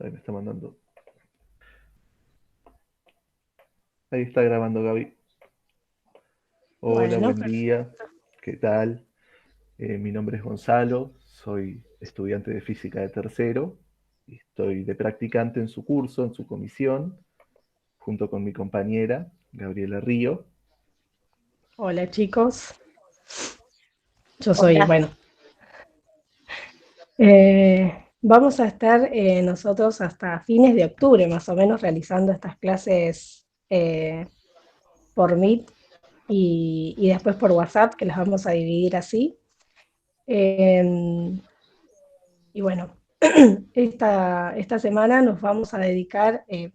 Ahí me está mandando. Ahí está grabando Gaby. Hola, Bueno, buen día. perfecto. ¿Qué tal? Mi nombre es Gonzalo. Soy estudiante de física de tercero. Y estoy de practicante en su curso, en su comisión, junto con mi compañera, Gabriela Río. Hola chicos, yo soy, Hola. bueno, vamos a estar nosotros hasta fines de octubre más o menos realizando estas clases por Meet y después por WhatsApp, que las vamos a dividir así. Eh, y bueno, esta semana nos vamos a dedicar en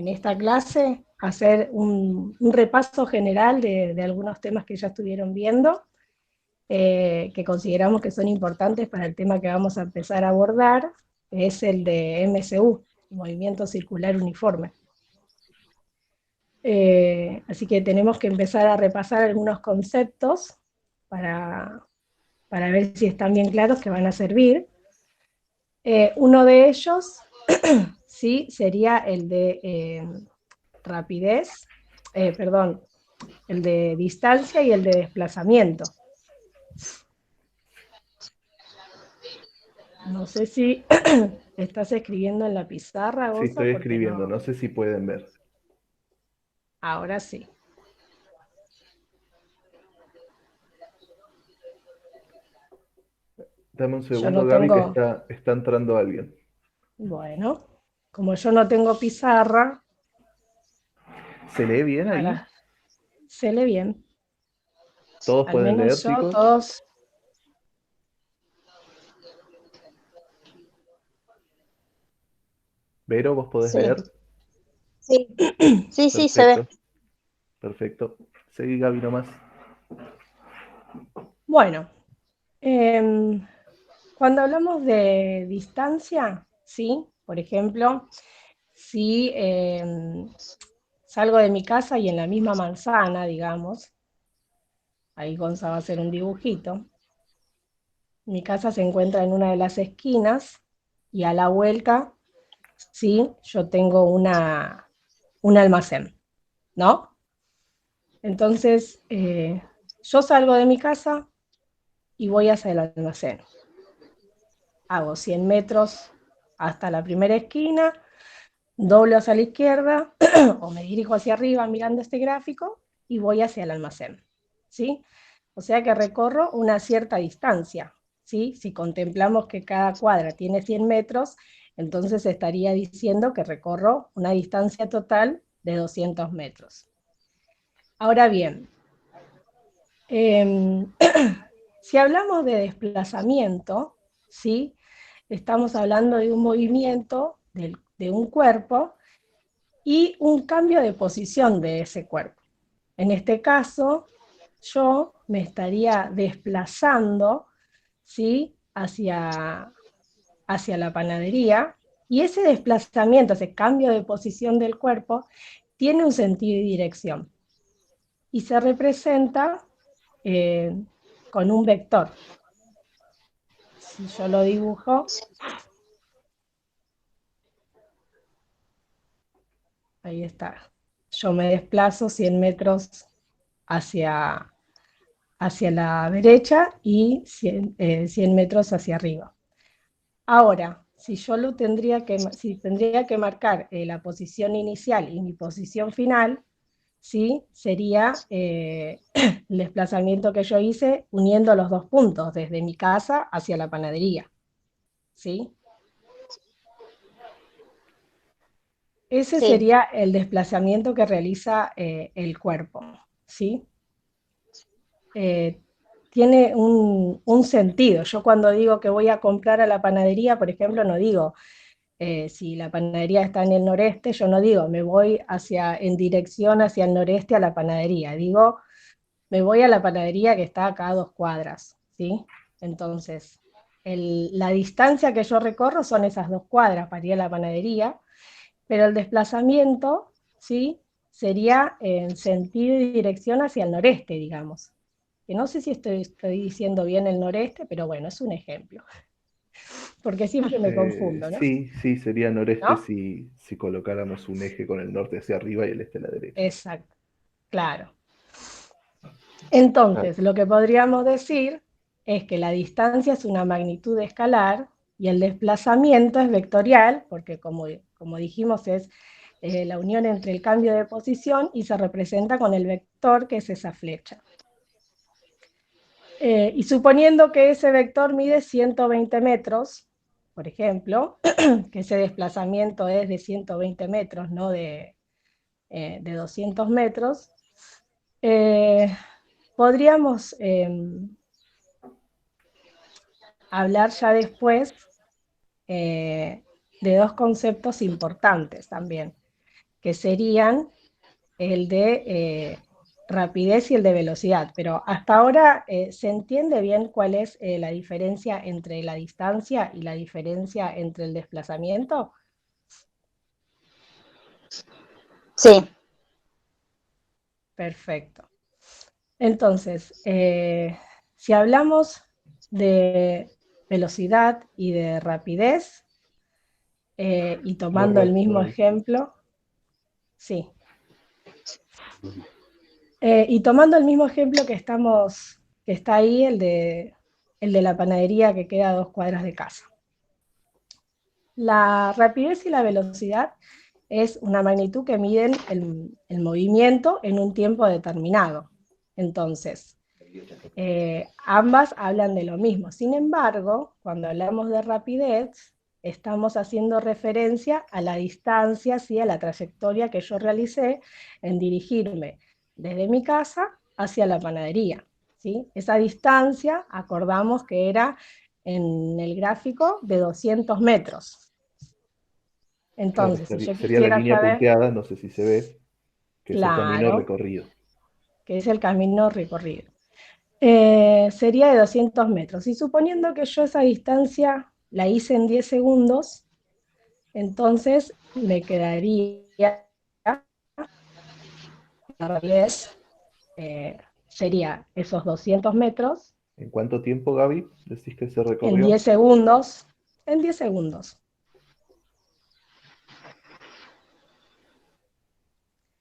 esta clase a hacer un repaso general de algunos temas que ya estuvieron viendo, que consideramos que son importantes para el tema que vamos a empezar a abordar, que es el de MCU, Movimiento Circular Uniforme. Así que tenemos que empezar a repasar algunos conceptos para, para ver si están bien claros, que van a servir. Uno de ellos sí sería el de rapidez, perdón, el de distancia y el de desplazamiento. No sé si estás escribiendo en la pizarra, Sí, Goza, estoy porque escribiendo. no. No sé si pueden ver. Ahora sí. Dame un Yo segundo, no Gaby, que tengo. está entrando alguien. Bueno, como yo no tengo pizarra, ¿Se lee bien ahí? ahora se lee bien. ¿Todos Al pueden leer, menos yo, chicos? todos. Vero, ¿vos podés Sí, leer? sí, sí, sí, se ve. Perfecto, perfecto. Seguí, Gaby, nomás. Bueno, em, cuando hablamos de distancia, ¿sí? Por ejemplo, si salgo de mi casa y en la misma manzana, digamos, ahí Gonza va a hacer un dibujito. Mi casa se encuentra en una de las esquinas y a la vuelta, sí, yo tengo un almacén, ¿no? Entonces, yo salgo de mi casa y voy hacia el almacén. Hago 100 metros hasta la primera esquina, doblo hacia la izquierda o me dirijo hacia arriba mirando este gráfico y voy hacia el almacén, ¿sí? O sea que recorro una cierta distancia, ¿sí? Si contemplamos que cada cuadra tiene 100 metros, entonces estaría diciendo que recorro una distancia total de 200 metros. Ahora bien, eh, si hablamos de desplazamiento, ¿sí? Estamos hablando de un movimiento de un cuerpo y un cambio de posición de ese cuerpo. En este caso, yo me estaría desplazando, ¿sí? hacia la panadería, y ese desplazamiento, ese cambio de posición del cuerpo, tiene un sentido y dirección, y se representa eh, con un vector. Si yo lo dibujo, ahí está. Yo me desplazo 100 metros hacia, hacia la derecha y 100 metros hacia arriba. Ahora, si yo lo tendría que, si tendría que marcar la posición inicial y mi posición final, ¿sí? Sería el desplazamiento que yo hice uniendo los dos puntos, desde mi casa hacia la panadería, ¿sí? Ese Sí, sería el desplazamiento que realiza el cuerpo, ¿sí? Eh, Tiene un sentido. Yo cuando digo que voy a comprar a la panadería, por ejemplo, no digo, si la panadería está en el noreste, yo no digo, me voy en dirección hacia el noreste a la panadería, digo, me voy a la panadería que está acá a 2 cuadras, ¿sí? Entonces, la distancia que yo recorro son esas 2 cuadras para ir a la panadería, pero el desplazamiento, ¿sí? Sería en sentido y dirección hacia el noreste, digamos. Que no sé si estoy diciendo bien el noreste, pero bueno, es un ejemplo. porque siempre me confundo, ¿no? Sí, sí, sería noreste ¿No? si colocáramos un eje con el norte hacia arriba y el este a la derecha. Exacto, claro. Claro. Entonces, lo que podríamos decir es que la distancia es una magnitud escalar y el desplazamiento es vectorial, porque como dijimos es la unión entre el cambio de posición y se representa con el vector que es esa flecha. Y suponiendo que ese vector mide 120 metros, por ejemplo, que ese desplazamiento es de 120 metros, no de 200 metros, podríamos hablar ya después de dos conceptos importantes también, que serían el de rapidez y el de velocidad. Pero hasta ahora se entiende bien cuál es la diferencia entre la distancia y la diferencia entre el desplazamiento. Sí, Perfecto. Entonces, si hablamos de velocidad y de rapidez, y tomando el Borro mismo todo. ejemplo, sí. Y tomando el mismo ejemplo que está ahí, el de la panadería que queda a 2 cuadras de casa. La rapidez y la velocidad es una magnitud que miden el movimiento en un tiempo determinado. Entonces, ambas hablan de lo mismo. Sin embargo, cuando hablamos de rapidez, estamos haciendo referencia a la distancia, ¿sí? A la trayectoria que yo realicé en dirigirme desde mi casa hacia la panadería, ¿sí? Esa distancia, acordamos que era en el gráfico de 200 metros. Claro, Entonces, si yo sería la quisiera línea saber, punteada, no sé si se ve, que es el camino claro, recorrido. que es el camino recorrido. Sería de 200 metros. Y suponiendo que yo esa distancia la hice en 10 segundos, entonces me quedaría, la rapidez sería esos 200 metros ¿En cuánto tiempo, Gaby, decís que se en recorrió? 10 segundos, en 10 segundos.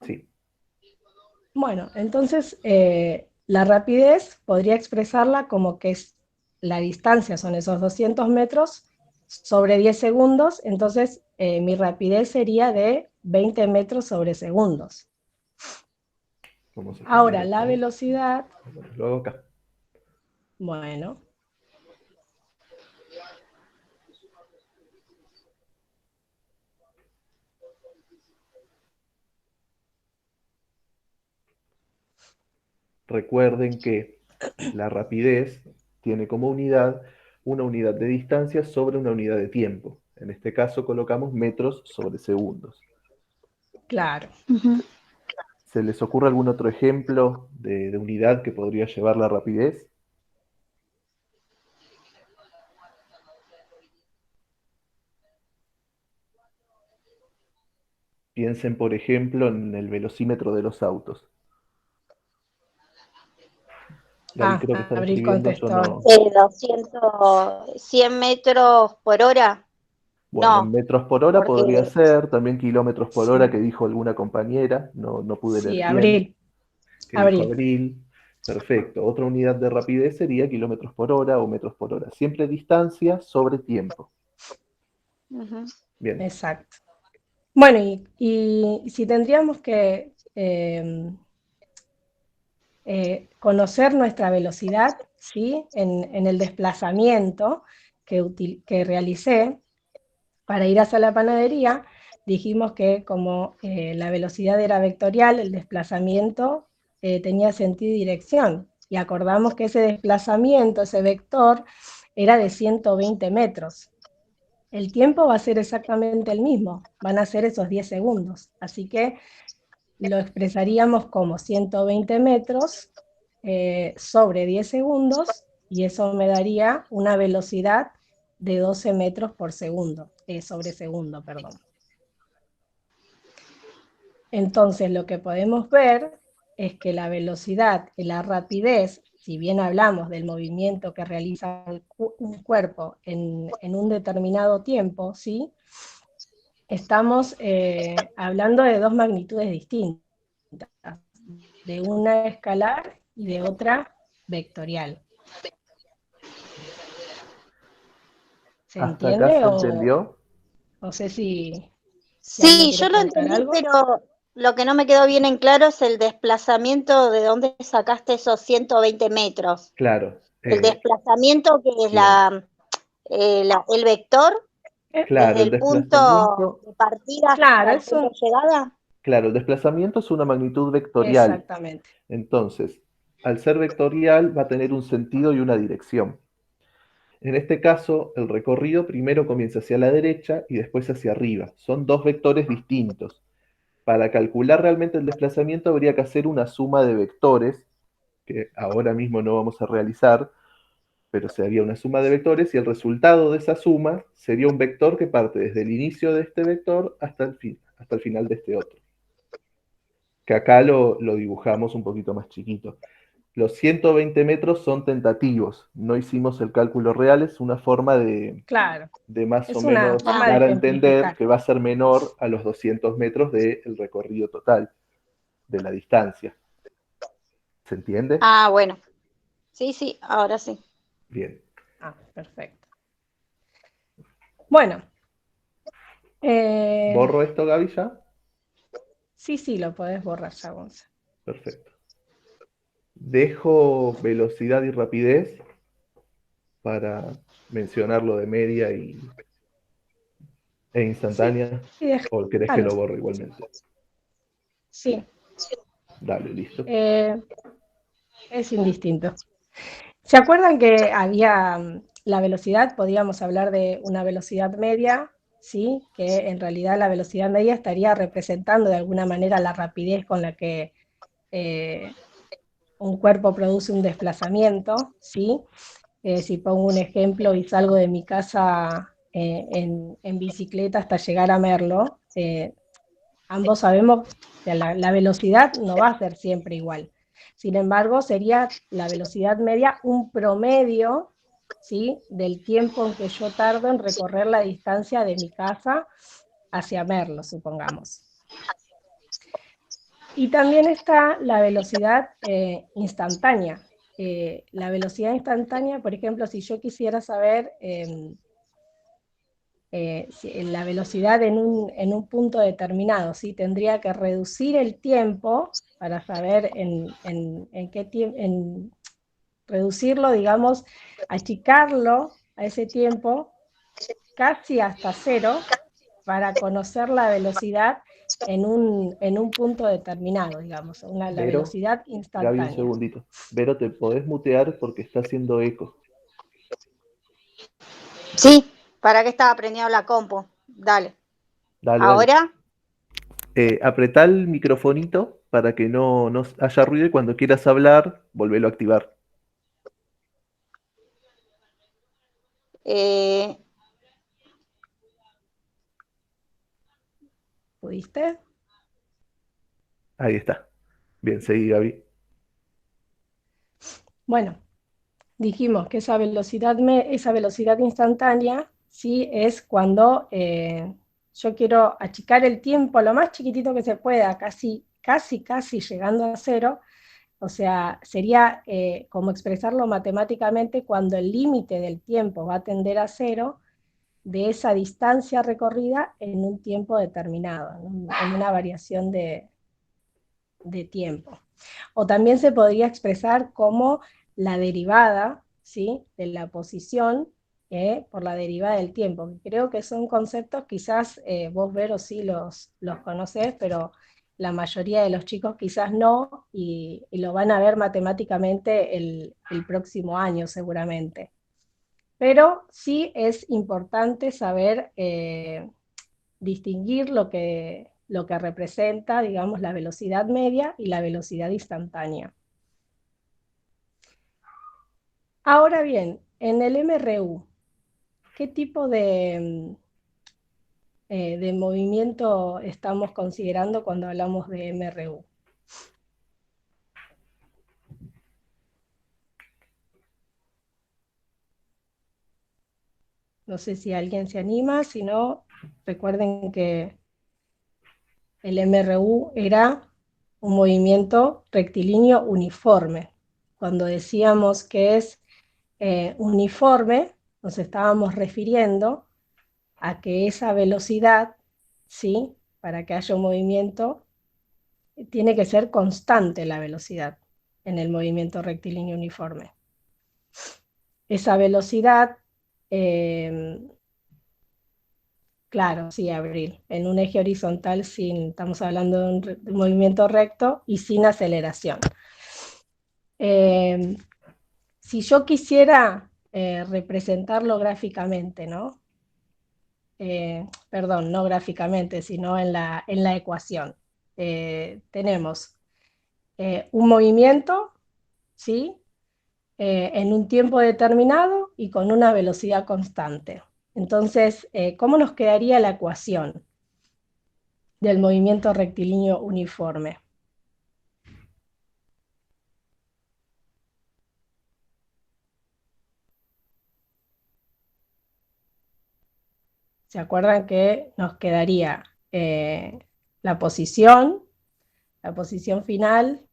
Sí, Bueno, entonces la rapidez podría expresarla como que es la distancia, son esos 200 metros sobre 10 segundos, entonces mi rapidez sería de 20 metros sobre segundos. vamos a cambiar Ahora, la esto. velocidad, Bueno, lo hago acá. bueno, Recuerden que la rapidez tiene como unidad una unidad de distancia sobre una unidad de tiempo. En este caso colocamos metros sobre segundos. claro. ujú. ¿Se les ocurre algún otro ejemplo de unidad que podría llevar la rapidez? Piensen, por ejemplo, en el velocímetro de los autos. Gaby, creo que están Abril escribiendo, yo contestó. no. 200, 100 metros por hora. Bueno, en No, metros por hora porque podría ser, también kilómetros por hora Sí, que dijo alguna compañera, no pude sí, leer bien, Abril, que dijo Abril. Abril. Perfecto. Otra unidad de rapidez sería kilómetros por hora o metros por hora. Siempre distancia sobre tiempo. ujú, Bien. Exacto. Bueno, y si tendríamos que conocer nuestra velocidad, ¿sí? En el desplazamiento que realicé para ir hacia la panadería, dijimos que como la velocidad era vectorial, el desplazamiento tenía sentido y dirección. Y acordamos que ese desplazamiento, ese vector, era de 120 metros. El tiempo va a ser exactamente el mismo, van a ser esos 10 segundos. Así que lo expresaríamos como 120 metros sobre 10 segundos y eso me daría una velocidad de 12 metros por segundo, sobre segundo, perdón. Entonces lo que podemos ver es que la velocidad y la rapidez si bien hablamos del movimiento que realiza un cuerpo en un determinado tiempo, ¿sí? Estamos hablando de dos magnitudes distintas, de una escalar y de otra vectorial. ¿Se ¿Hasta acá se entiende? entendió? No sé si Aldo Sí, quiere yo lo preguntar entendí, algo. pero lo que no me quedó bien en claro es el desplazamiento, de dónde sacaste esos 120 metros. Claro, El desplazamiento que es bien. el vector Claro, desde el el punto desplazamiento, de partida Claro, hasta el punto de llegada. claro, el desplazamiento es una magnitud vectorial. exactamente. Entonces, al ser vectorial va a tener un sentido y una dirección. En este caso, el recorrido primero comienza hacia la derecha y después hacia arriba. Son dos vectores distintos. Para calcular realmente el desplazamiento habría que hacer una suma de vectores, que ahora mismo no vamos a realizar, pero sería una suma de vectores y el resultado de esa suma sería un vector que parte desde el inicio de este vector hasta el final de este otro. Que acá lo dibujamos un poquito más chiquito. Los 120 metros son tentativos, no hicimos el cálculo real, es una forma Claro, de más o es una menos forma de dar a entender ejemplificar. que va a ser menor a los 200 metros del recorrido total, de la distancia. ¿Se entiende? Ah, bueno. Sí, sí, ahora sí. Bien. Ah, perfecto. Bueno, ¿Borro esto, Gaby, ya? sí, lo podés borrar ya, Gonza. Perfecto. Dejo velocidad y rapidez para mencionar lo de media e Sí, instantánea. ¿O querés que déjalo. lo borre igualmente? Sí, Dale, listo. es indistinto. ¿Se acuerdan que había la velocidad? Podíamos hablar de una velocidad media, ¿sí? Que en realidad la velocidad media estaría representando de alguna manera la rapidez con la que un cuerpo produce un desplazamiento, ¿sí? Si pongo un ejemplo y salgo de mi casa en bicicleta hasta llegar a Merlo, ambos sabemos que la velocidad no va a ser siempre igual. Sin embargo, sería la velocidad media un promedio, ¿sí?, del tiempo en que yo tardo en recorrer la distancia de mi casa hacia Merlo, supongamos. Y también está la velocidad instantánea. La velocidad instantánea, por ejemplo, si yo quisiera saber la velocidad en un punto determinado, ¿sí? Tendría que reducir el tiempo para saber en qué tiempo, reducirlo, digamos, achicarlo a ese tiempo casi hasta cero para conocer la velocidad en un punto determinado, digamos, la Vero, velocidad Gaby, un instantánea. segundito. Vero, te podés mutear porque está haciendo eco. Sí, ¿para qué estaba prendiendo la compu? Dale. Dale, dale. ¿Ahora? Apretá el microfonito para que no haya ruido y cuando quieras hablar, volvelo a activar. Eh, ¿Pudiste? Ahí está. Bien, seguí, Gaby. Bueno, dijimos que esa velocidad instantánea, ¿sí?, es cuando yo quiero achicar el tiempo lo más chiquitito que se pueda, casi llegando a cero. O sea, sería como expresarlo matemáticamente cuando el límite del tiempo va a tender a cero de esa distancia recorrida en un tiempo determinado, en una variación de tiempo. O también se podría expresar como la derivada, ¿sí?, de la posición por la derivada del tiempo. Creo que son conceptos, quizás vos, Vero, sí los conocés, pero la mayoría de los chicos quizás no, y lo van a ver matemáticamente el próximo año seguramente. Pero sí es importante saber distinguir lo que representa, digamos, la velocidad media y la velocidad instantánea. Ahora bien, en el MRU, ¿qué tipo de movimiento estamos considerando cuando hablamos de MRU? No sé si alguien se anima, si no, recuerden que el MRU era un movimiento rectilíneo uniforme. Cuando decíamos que es uniforme, nos estábamos refiriendo a que esa velocidad, ¿sí? Para que haya un movimiento, tiene que ser constante la velocidad en el movimiento rectilíneo uniforme. Esa velocidad, claro, sí, Abril, en un eje horizontal, estamos hablando de un movimiento recto y sin aceleración. Si yo quisiera representarlo gráficamente, ¿no? Perdón, no gráficamente, sino en la ecuación. Tenemos un movimiento, ¿sí? En un tiempo determinado y con una velocidad constante. Entonces, ¿cómo nos quedaría la ecuación del movimiento rectilíneo uniforme? ¿Se acuerdan que nos quedaría la posición final?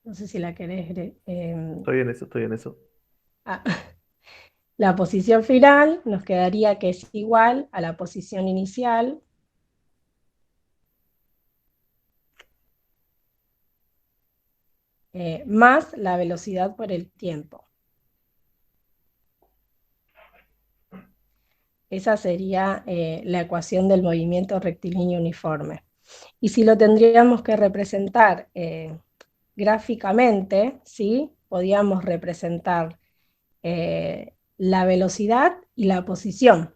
No sé si la querés. Estoy en eso. Ah, la posición final nos quedaría que es igual a la posición inicial más la velocidad por el tiempo. Esa sería la ecuación del movimiento rectilíneo uniforme. Y si lo tendríamos que representar gráficamente, ¿sí? Podríamos representar la velocidad y la posición.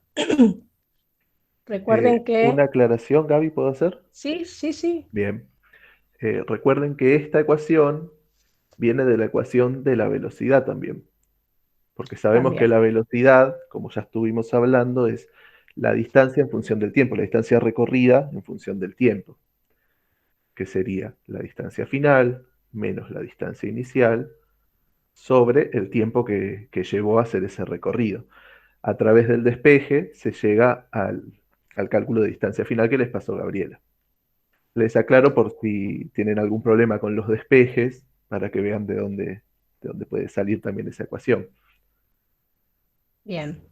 Recuerden Una que... aclaración, Gaby, ¿puedo hacer? Sí, sí, sí. Bien. Recuerden que esta ecuación viene de la ecuación de la velocidad también, porque sabemos que También. la velocidad, como ya estuvimos hablando, es la distancia en función del tiempo, la distancia recorrida en función del tiempo, que sería la distancia final menos la distancia inicial sobre el tiempo que llevó a hacer ese recorrido. A través del despeje se llega al cálculo de distancia final que les pasó Gabriela. Les aclaro por si tienen algún problema con los despejes, para que vean de dónde puede salir también esa ecuación. Bien.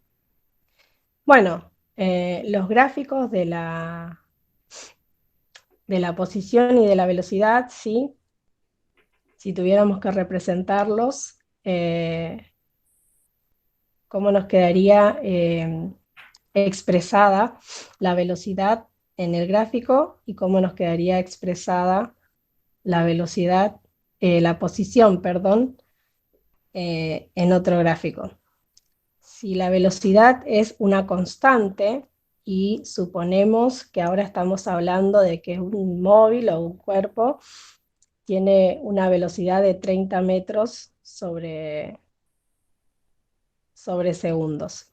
Bueno, los gráficos de la posición y de la velocidad, ¿sí? Si tuviéramos que representarlos, ¿cómo nos quedaría expresada la velocidad en el gráfico y cómo nos quedaría expresada la velocidad, la posición, perdón, en otro gráfico? Si la velocidad es una constante y suponemos que ahora estamos hablando de que un móvil o un cuerpo tiene una velocidad de 30 metros sobre segundos.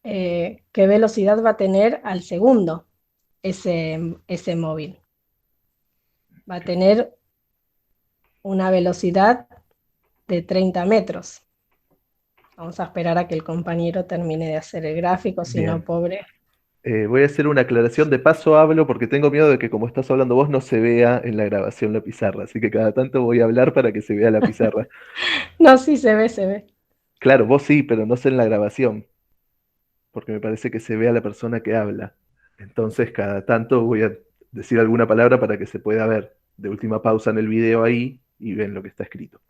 ¿Qué velocidad va a tener al segundo ese móvil? Va a tener una velocidad de 30 metros. Vamos a esperar a que el compañero termine de hacer el gráfico, si no, Bien. pobre. Voy a hacer una aclaración. De paso hablo porque tengo miedo de que como estás hablando vos no se vea en la grabación la pizarra. Así que cada tanto voy a hablar para que se vea la pizarra. No, sí, se ve, se ve. Claro, vos sí, pero no sé en la grabación, porque me parece que se ve a la persona que habla. Entonces cada tanto voy a decir alguna palabra para que se pueda ver. De última pausa en el video ahí y ven lo que está escrito.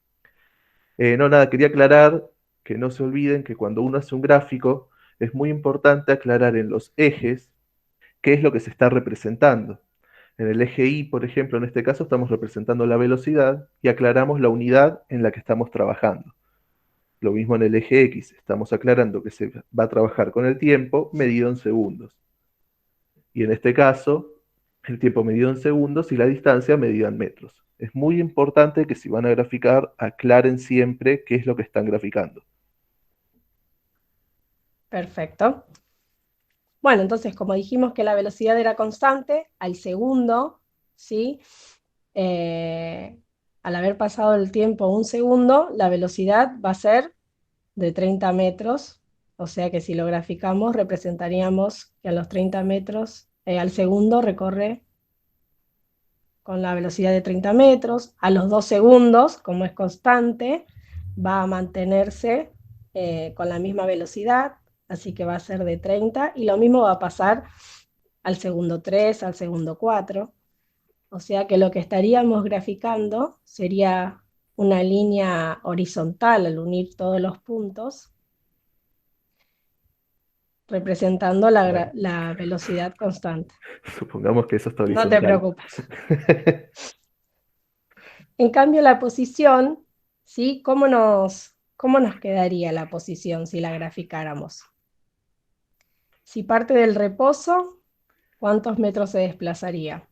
No, nada, quería aclarar que no se olviden que cuando uno hace un gráfico es muy importante aclarar en los ejes qué es lo que se está representando. En el eje Y, por ejemplo, en este caso estamos representando la velocidad y aclaramos la unidad en la que estamos trabajando. Lo mismo en el eje X, estamos aclarando que se va a trabajar con el tiempo medido en segundos. Y en este caso, el tiempo medido en segundos y la distancia medida en metros. Es muy importante que si van a graficar, aclaren siempre qué es lo que están graficando. Perfecto. Bueno, entonces, como dijimos que la velocidad era constante, al segundo, ¿sí? al haber pasado el tiempo 1 segundo, la velocidad va a ser de 30 metros, o sea que si lo graficamos representaríamos que a los 30 metros al segundo recorre con la velocidad de 30 metros, a los 2 segundos, como es constante, va a mantenerse con la misma velocidad, así que va a ser de 30, y lo mismo va a pasar al segundo 3, al segundo 4, o sea que lo que estaríamos graficando sería una línea horizontal al unir todos los puntos, representando Bueno, la velocidad constante. supongamos que eso está No te horizontal. preocupes. En cambio, la posición, ¿sí? ¿Cómo nos quedaría la posición si la graficáramos? Si parte del reposo, ¿cuántos metros se desplazaría?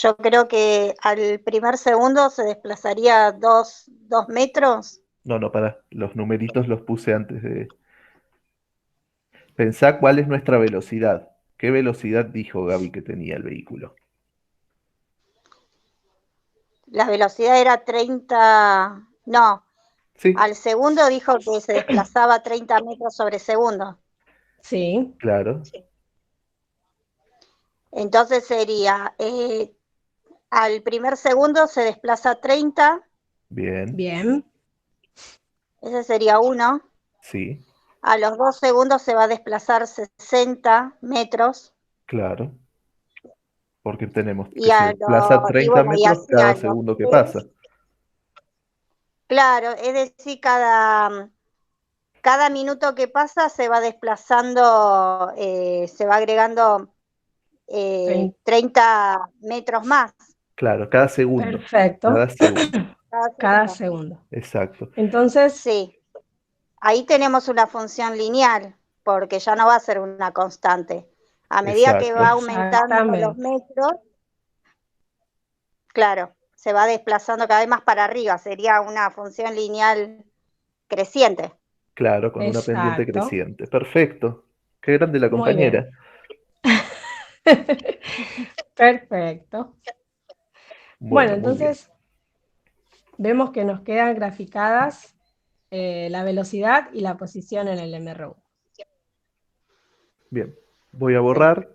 Yo creo que al primer segundo se desplazaría 2 metros. No, para. Los numeritos los puse antes de... Pensá cuál es nuestra velocidad. ¿Qué velocidad dijo Gaby que tenía el vehículo? La velocidad era 30, no, Sí, al segundo dijo que se desplazaba 30 metros sobre segundo. Sí, claro. Entonces sería, al primer segundo se desplaza 30, Bien, bien, ese sería uno. sí, A los 2 segundos se va a desplazar 60 metros. claro. Porque tenemos Y, que se desplaza y 30 bueno, y metros así cada a los segundo que pasa. 3. Claro, es decir, cada minuto que pasa se va desplazando, se va agregando 30, 30 metros más Claro, cada segundo. perfecto, Cada segundo. cada cada segundo. segundo. Exacto. Entonces, Sí, ahí tenemos una función lineal, porque ya no va a ser una constante. A medida que va Exacto. aumentando los exactamente, metros, claro, se va desplazando cada vez más para arriba, sería una función lineal creciente. Claro, con una pendiente exacto, creciente. Perfecto. Qué grande la muy bien. compañera. Perfecto. Bueno, Bueno, muy bien. entonces vemos que nos quedan graficadas la velocidad y la posición en el MRU. Bien. Voy a borrar.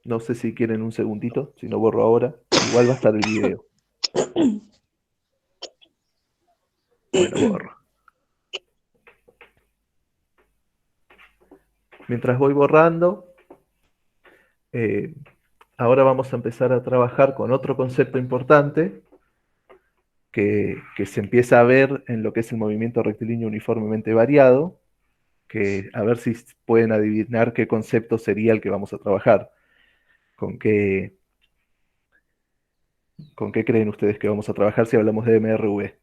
No sé si quieren un segundito. Si no borro ahora. Igual va a estar el video. Bueno, borro. Mientras voy borrando, eh, ahora vamos a empezar a trabajar con otro concepto importante que se empieza a ver en lo que es el movimiento rectilíneo uniformemente variado, que a ver si pueden adivinar qué concepto sería el que vamos a trabajar. ¿Con qué, con qué creen ustedes que vamos a trabajar si hablamos de MRV?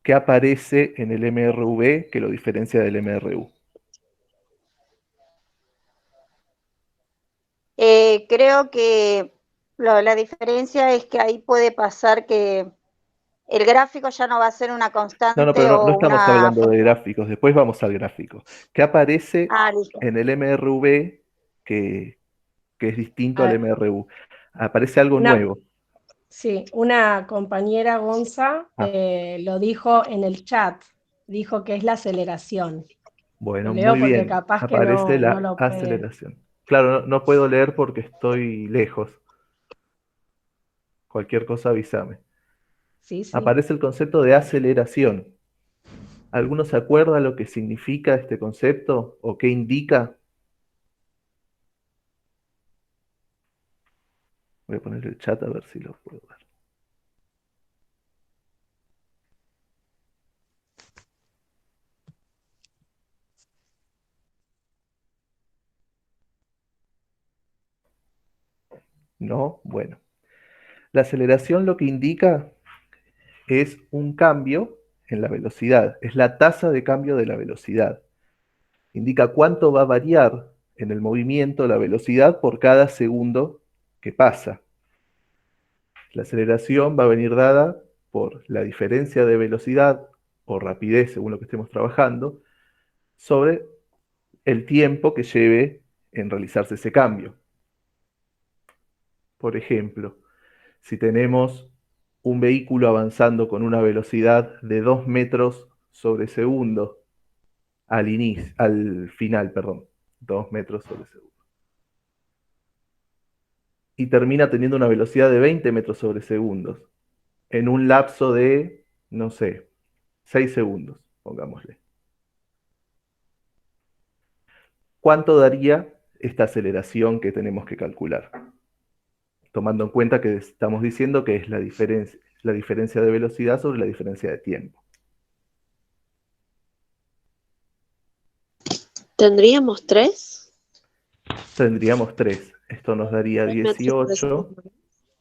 ¿Qué aparece en el MRV que lo diferencia del MRU? Creo que la diferencia es que ahí puede pasar que el gráfico ya no va a ser una No, pero constante no o estamos una hablando de función. gráficos, después vamos al gráfico. ¿Qué aparece Ah, listo. en el MRV que es distinto A al ver, MRU? Aparece algo una, nuevo. sí, una compañera Gonza Ah, lo dijo en el chat, dijo que es la aceleración. Lo bueno, leo muy porque bien. capaz que Aparece no la lo puede. aceleración. Claro, no puedo leer porque estoy lejos. Cualquier cosa avísame. Sí, sí. Aparece el concepto de aceleración. ¿Alguno se acuerda lo que significa este concepto o qué indica? Voy a poner el chat a ver si lo puedo ver. No, bueno. La aceleración lo que indica es un cambio en la velocidad, es la tasa de cambio de la velocidad. Indica cuánto va a variar en el movimiento la velocidad por cada segundo que pasa. La aceleración va a venir dada por la diferencia de velocidad o rapidez, según lo que estemos trabajando, sobre el tiempo que lleve en realizarse ese cambio. Por ejemplo, si tenemos un vehículo avanzando con una velocidad de 2 metros sobre segundo al final, perdón, 2 metros sobre segundo, y termina teniendo una velocidad de 20 metros sobre segundos, en un lapso de, no sé, 6 segundos, pongámosle. ¿Cuánto daría esta aceleración que tenemos que calcular? Tomando en cuenta que estamos diciendo que es la diferencia de velocidad sobre la diferencia de tiempo. ¿Tendríamos 3? Tendríamos 3. Esto nos daría 3 metros por 18 segundo.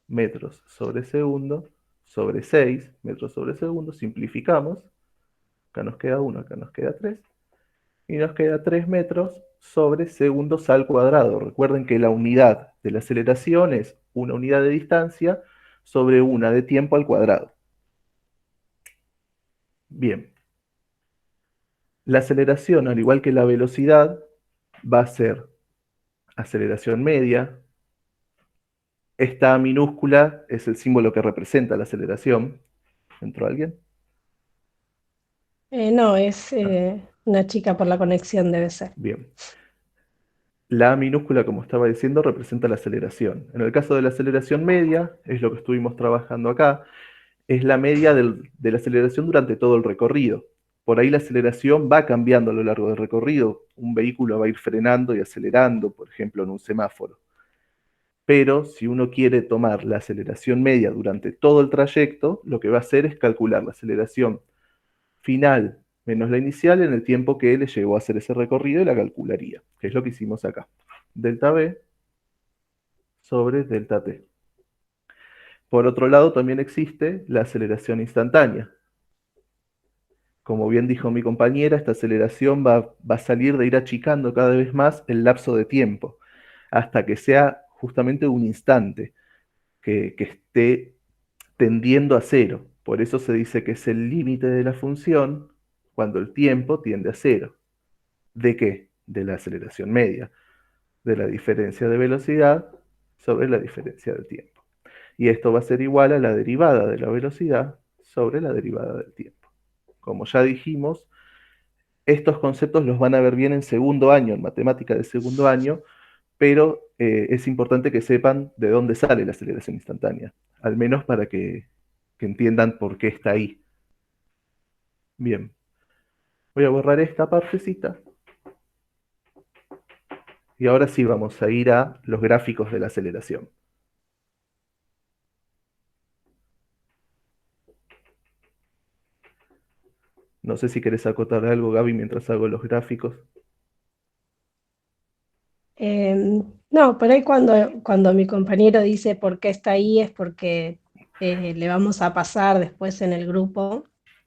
metros sobre segundo sobre 6 metros sobre segundo. Simplificamos. Acá nos queda 1, acá nos queda 3. Y nos queda 3 metros sobre segundos al cuadrado. Recuerden que la unidad de la aceleración es una unidad de distancia sobre una de tiempo al cuadrado. Bien. La aceleración, al igual que la velocidad, va a ser aceleración media. Esta minúscula es el símbolo que representa la aceleración. ¿Entró alguien? No, es una chica por la conexión, debe ser. Bien. La minúscula, como estaba diciendo, representa la aceleración. En el caso de la aceleración media, es lo que estuvimos trabajando acá, es la media de la aceleración durante todo el recorrido. Por ahí la aceleración va cambiando a lo largo del recorrido. Un vehículo va a ir frenando y acelerando, por ejemplo, en un semáforo. Pero si uno quiere tomar la aceleración media durante todo el trayecto, lo que va a hacer es calcular la aceleración final menos la inicial en el tiempo que le llevó a hacer ese recorrido y la calcularía, que es lo que hicimos acá. Delta V sobre delta T. Por otro lado, también existe la aceleración instantánea. Como bien dijo mi compañera, esta aceleración va a salir de ir achicando cada vez más el lapso de tiempo, hasta que sea justamente un instante, que esté tendiendo a cero. Por eso se dice que es el límite de la función cuando el tiempo tiende a cero. ¿De qué? De la aceleración media, de la diferencia de velocidad sobre la diferencia de tiempo. Y esto va a ser igual a la derivada de la velocidad sobre la derivada del tiempo. Como ya dijimos, estos conceptos los van a ver bien en segundo año, en matemática de segundo año, pero es importante que sepan de dónde sale la aceleración instantánea, al menos para que entiendan por qué está ahí. Bien, voy a borrar esta partecita. Y ahora sí vamos a ir a los gráficos de la aceleración. No sé si querés acotar algo, Gaby, mientras hago los gráficos. No, por ahí cuando mi compañero dice por qué está ahí es porque le vamos a pasar después en el grupo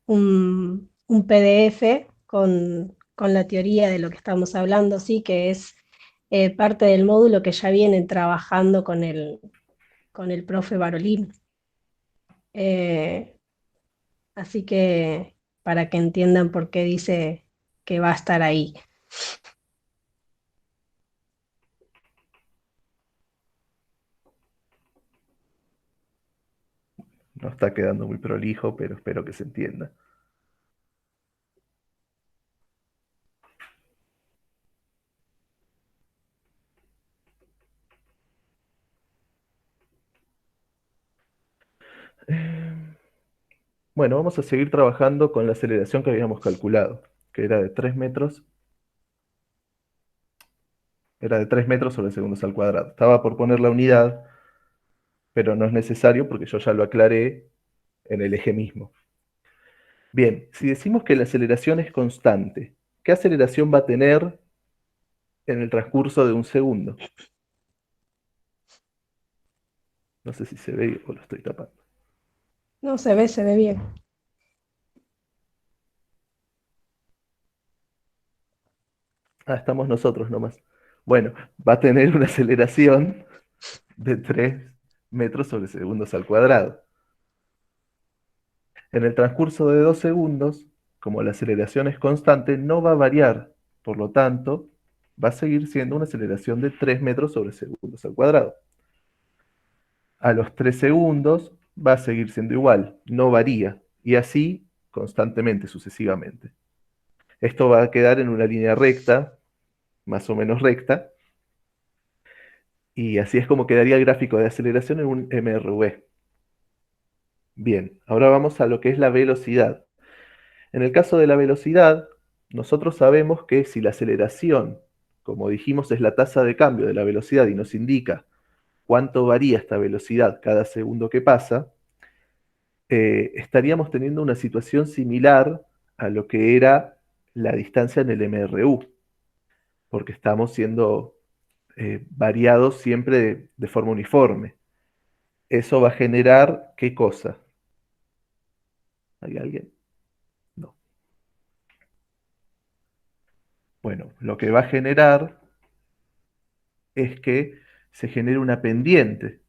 un PDF con la teoría de lo que estamos hablando, sí, que es parte del módulo que ya vienen trabajando con el profe Barolín. Así que para que entiendan por qué dice que va a estar ahí. No está quedando muy prolijo, pero espero que se entienda. Bueno, vamos a seguir trabajando con la aceleración que habíamos calculado, que era de 3 metros. Era de 3 metros sobre segundos al cuadrado. Estaba por poner la unidad, pero no es necesario porque yo ya lo aclaré en el eje mismo. Bien, si decimos que la aceleración es constante, ¿qué aceleración va a tener en el transcurso de un segundo? No sé si se ve o lo estoy tapando. No, se ve bien. Ah, estamos nosotros nomás. Bueno, va a tener una aceleración de 3 metros sobre segundos al cuadrado. En el transcurso de 2 segundos, como la aceleración es constante, no va a variar. Por lo tanto, va a seguir siendo una aceleración de 3 metros sobre segundos al cuadrado. A los 3 segundos va a seguir siendo igual, no varía, y así constantemente, sucesivamente. Esto va a quedar en una línea recta, más o menos recta, y así es como quedaría el gráfico de aceleración en un MRV. Bien, ahora vamos a lo que es la velocidad. En el caso de la velocidad, nosotros sabemos que si la aceleración, como dijimos, es la tasa de cambio de la velocidad y nos indica cuánto varía esta velocidad cada segundo que pasa, estaríamos teniendo una situación similar a lo que era la distancia en el MRU, porque estamos siendo variados siempre de forma uniforme. Eso va a generar, ¿qué cosa? ¿Hay alguien? No. Bueno, lo que va a generar es que se genere una pendiente.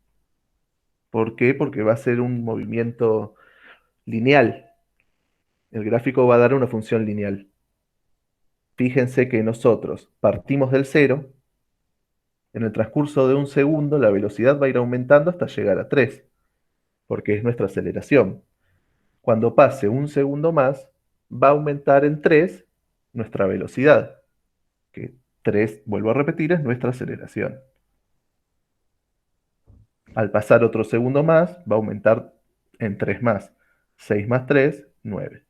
¿Por qué? Porque va a ser un movimiento lineal. El gráfico va a dar una función lineal. Fíjense que nosotros partimos del cero. En el transcurso de un segundo, la velocidad va a ir aumentando hasta llegar a 3, porque es nuestra aceleración. Cuando pase un segundo más, va a aumentar en 3 nuestra velocidad, que 3, vuelvo a repetir, es nuestra aceleración. Al pasar otro segundo más, va a aumentar en 3 más. 6 más 3, 9.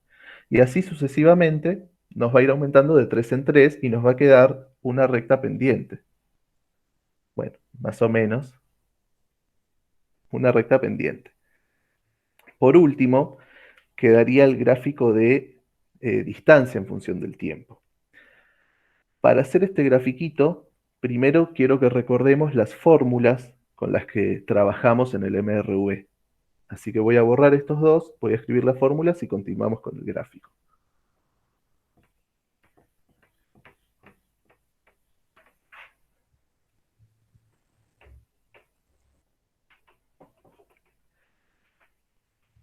Y así sucesivamente nos va a ir aumentando de 3 en 3 y nos va a quedar una recta pendiente. Bueno, más o menos una recta pendiente. Por último, quedaría el gráfico de distancia en función del tiempo. Para hacer este grafiquito, primero quiero que recordemos las fórmulas con las que trabajamos en el MRV. Así que voy a borrar estos dos, voy a escribir las fórmulas y continuamos con el gráfico.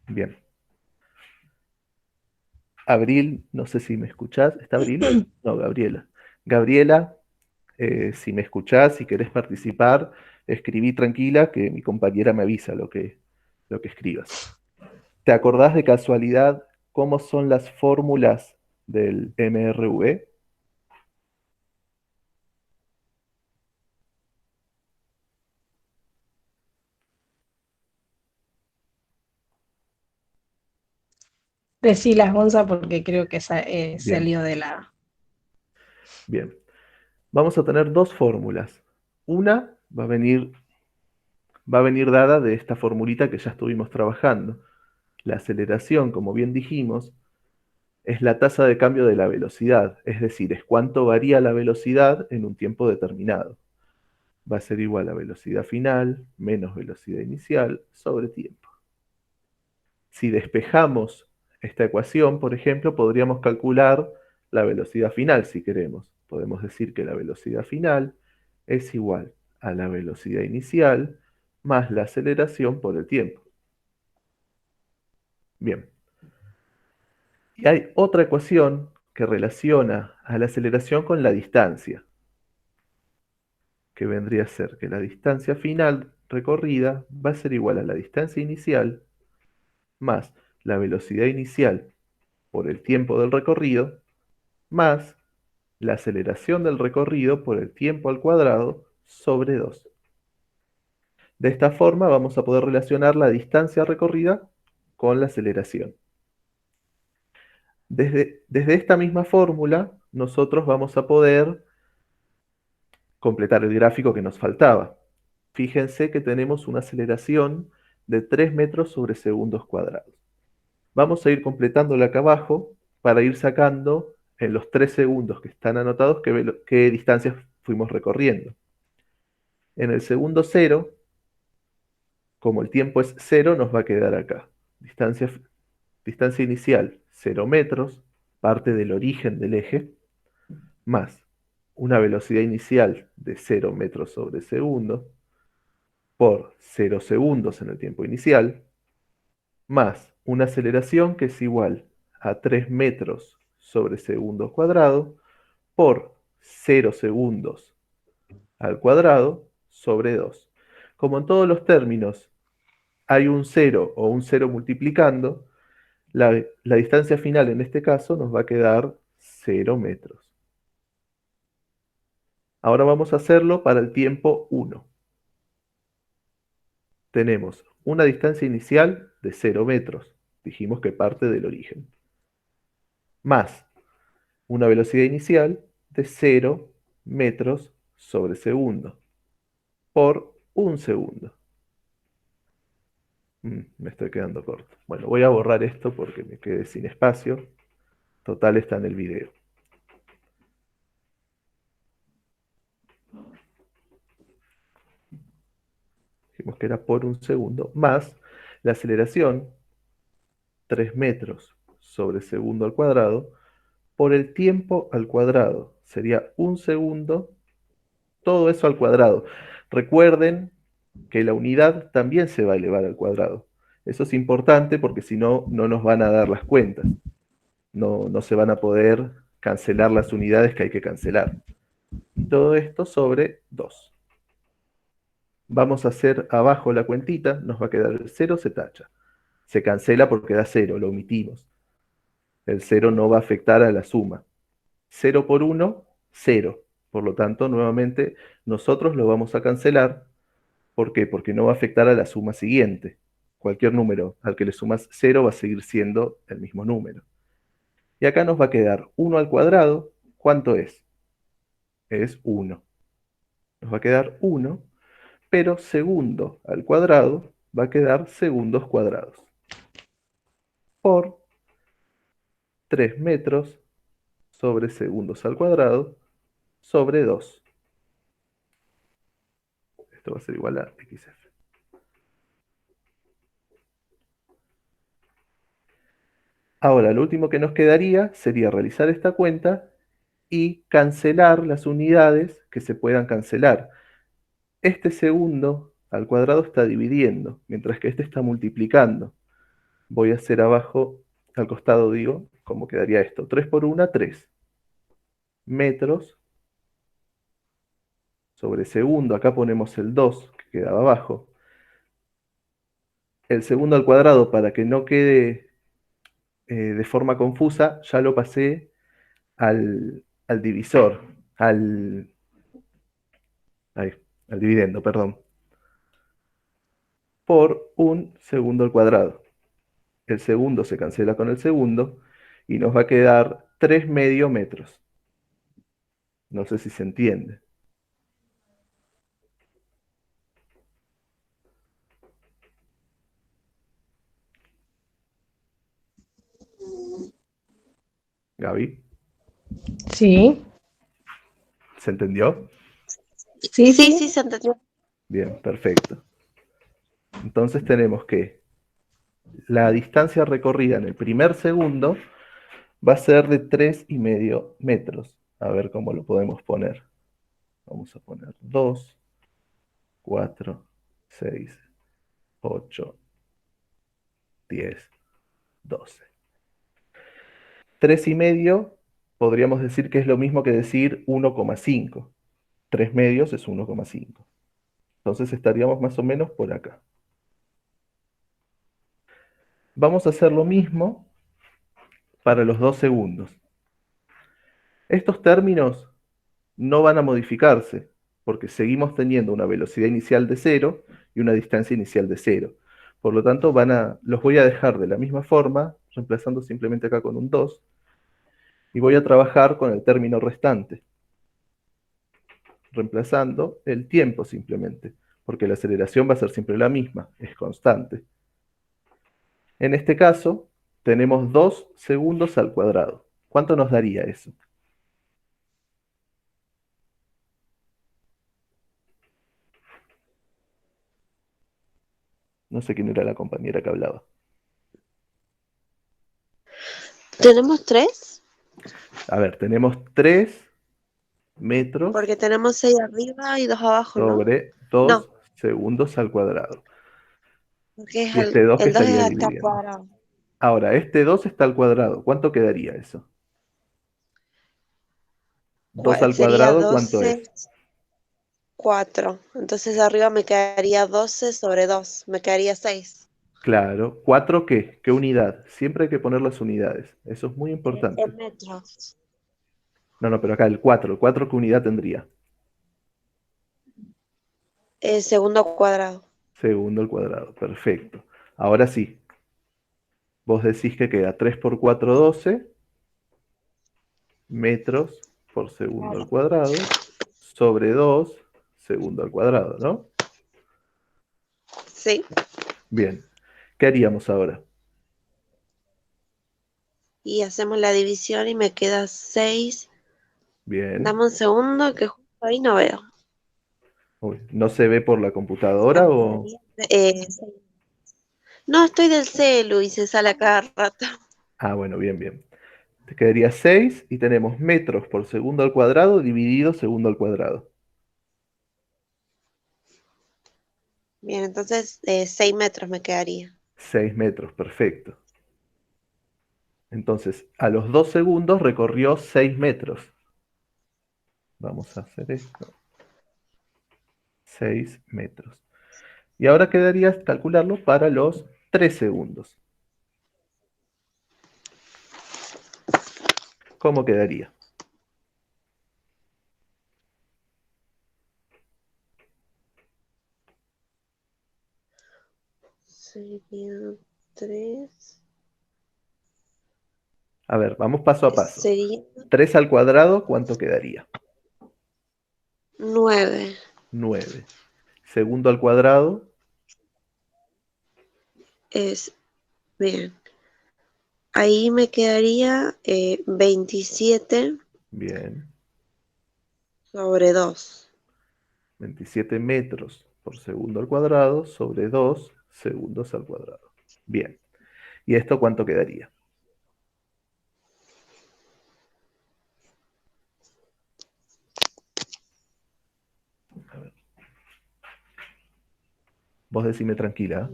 Bien. Abril, no sé si me escuchás. ¿Está Abril? No, Gabriela. Gabriela, si me escuchás, si querés participar, escribí tranquila que mi compañera me avisa lo que escribas. ¿Te acordás de casualidad cómo son las fórmulas del MRV? Decilas, Gonza, porque creo que Bien, salió de la... bien. Vamos a tener dos fórmulas. Una va a venir dada de esta formulita que ya estuvimos trabajando. La aceleración, como bien dijimos, es la tasa de cambio de la velocidad, es decir, es cuánto varía la velocidad en un tiempo determinado. Va a ser igual a velocidad final menos velocidad inicial sobre tiempo. Si despejamos esta ecuación, por ejemplo, podríamos calcular la velocidad final si queremos. Podemos decir que la velocidad final es igual a la velocidad inicial más la aceleración por el tiempo. Bien. Y hay otra ecuación que relaciona a la aceleración con la distancia, que vendría a ser que la distancia final recorrida va a ser igual a la distancia inicial más la velocidad inicial por el tiempo del recorrido más la aceleración del recorrido por el tiempo al cuadrado sobre 2. De esta forma vamos a poder relacionar la distancia recorrida con la aceleración. Desde esta misma fórmula, nosotros vamos a poder completar el gráfico que nos faltaba. Fíjense que tenemos una aceleración de 3 metros sobre segundos cuadrados. Vamos a ir completándola acá abajo para ir sacando en los 3 segundos que están anotados qué distancias fuimos recorriendo. En el segundo 0, como el tiempo es 0, nos va a quedar acá. Distancia inicial, 0 metros, parte del origen del eje, más una velocidad inicial de 0 metros sobre segundo, por 0 segundos en el tiempo inicial, más una aceleración que es igual a 3 metros sobre segundo al cuadrado por 0 segundos al cuadrado sobre 2. Como en todos los términos hay un 0 o un 0 multiplicando, la distancia final en este caso nos va a quedar 0 metros. Ahora vamos a hacerlo para el tiempo 1. Tenemos una distancia inicial de 0 metros, dijimos que parte del origen, más una velocidad inicial de 0 metros sobre segundo por un segundo. Me estoy quedando corto. Bueno, voy a borrar esto porque me quedé sin espacio. Total está en el video. Dijimos que era por un segundo, más la aceleración, 3 metros sobre segundo al cuadrado, por el tiempo al cuadrado. Sería un segundo, todo eso al cuadrado. Recuerden que la unidad también se va a elevar al cuadrado. Eso es importante porque si no, no nos van a dar las cuentas. No se van a poder cancelar las unidades que hay que cancelar. Y todo esto sobre 2. Vamos a hacer abajo la cuentita, nos va a quedar el 0, se tacha. Se cancela porque da 0, lo omitimos. El 0 no va a afectar a la suma. 0 por 1, 0. Por lo tanto, nuevamente, nosotros lo vamos a cancelar. ¿Por qué? Porque no va a afectar a la suma siguiente. Cualquier número al que le sumas 0 va a seguir siendo el mismo número. Y acá nos va a quedar 1 al cuadrado. ¿Cuánto es? Es 1. Nos va a quedar 1, pero segundo al cuadrado va a quedar segundos cuadrados. Por 3 metros sobre segundos al cuadrado sobre 2. Esto va a ser igual a XF. Ahora, lo último que nos quedaría sería realizar esta cuenta y cancelar las unidades que se puedan cancelar. Este segundo al cuadrado está dividiendo, mientras que este está multiplicando. Voy a hacer abajo, al costado digo, cómo quedaría esto. 3 por 1, 3 metros sobre segundo. Acá ponemos el 2 que quedaba abajo. El segundo al cuadrado, para que no quede de forma confusa, ya lo pasé al divisor, al dividendo, perdón, por un segundo al cuadrado. El segundo se cancela con el segundo y nos va a quedar 3 medio metros. No sé si se entiende. Gaby, Sí, ¿se entendió? sí, Sí, sí. sí, se entendió. Bien, perfecto. Entonces tenemos que la distancia recorrida en el primer segundo va a ser de 3,5 metros. A ver cómo lo podemos poner. Vamos a poner 2, 4, 6, 8, 10, 12. 3,5 podríamos decir que es lo mismo que decir 1,5. 3 medios es 1,5. Entonces estaríamos más o menos por acá. Vamos a hacer lo mismo para los 2 segundos. Estos términos no van a modificarse, porque seguimos teniendo una velocidad inicial de 0 y una distancia inicial de 0. Por lo tanto, los voy a dejar de la misma forma, reemplazando simplemente acá con un 2, y voy a trabajar con el término restante, reemplazando el tiempo simplemente, porque la aceleración va a ser siempre la misma, es constante. En este caso, tenemos 2 segundos al cuadrado. ¿Cuánto nos daría eso? No sé quién era la compañera que hablaba. ¿Tenemos 3? A ver, tenemos 3 metros Porque tenemos 6 arriba y 2 abajo, ¿no? sobre No, 2 segundos al cuadrado. porque es Y este 2 que el 2 es estaría acá al dividiendo. cuadrado. Ahora, este 2 está al cuadrado. ¿Cuánto quedaría eso? 2 al Sería cuadrado, ¿cuánto 12, es? 4. Entonces arriba me quedaría 12 sobre 2. Me quedaría 6. Claro. ¿4 qué? ¿Qué unidad? Siempre hay que poner las unidades. Eso es muy importante. En metros. No, pero acá el 4. ¿El 4 qué unidad tendría? Segundo cuadrado. Segundo al cuadrado. Perfecto. Ahora sí. Vos decís que queda 3 por 4, 12 metros por segundo al cuadrado sobre 2 segundo al cuadrado, ¿no? Sí. Bien. ¿Qué haríamos ahora? Y hacemos la división y me queda 6. Bien. Dame un segundo que justo ahí no veo. Uy, ¿no se ve por la Ah, computadora me o...? quedaría, no, estoy del celu y se sale a cada rato. Ah, bueno, bien, bien. Te quedaría 6 y tenemos metros por segundo al cuadrado dividido segundo al cuadrado. Bien, entonces 6 metros me quedaría. 6 metros, perfecto. Entonces, a los 2 segundos recorrió 6 metros. Vamos a hacer esto. 6 metros. Y ahora quedaría calcularlo para los 3 segundos. ¿Cómo quedaría? Sería 3. A ver, vamos paso a paso. Sería 3 al cuadrado, ¿cuánto quedaría? 9. 9. Segundo al cuadrado, Es bien. Ahí me quedaría 27 bien. sobre 2. 27 metros por segundo al cuadrado sobre 2 segundos al cuadrado. Bien. ¿Y esto cuánto quedaría? A ver. Vos decime tranquila.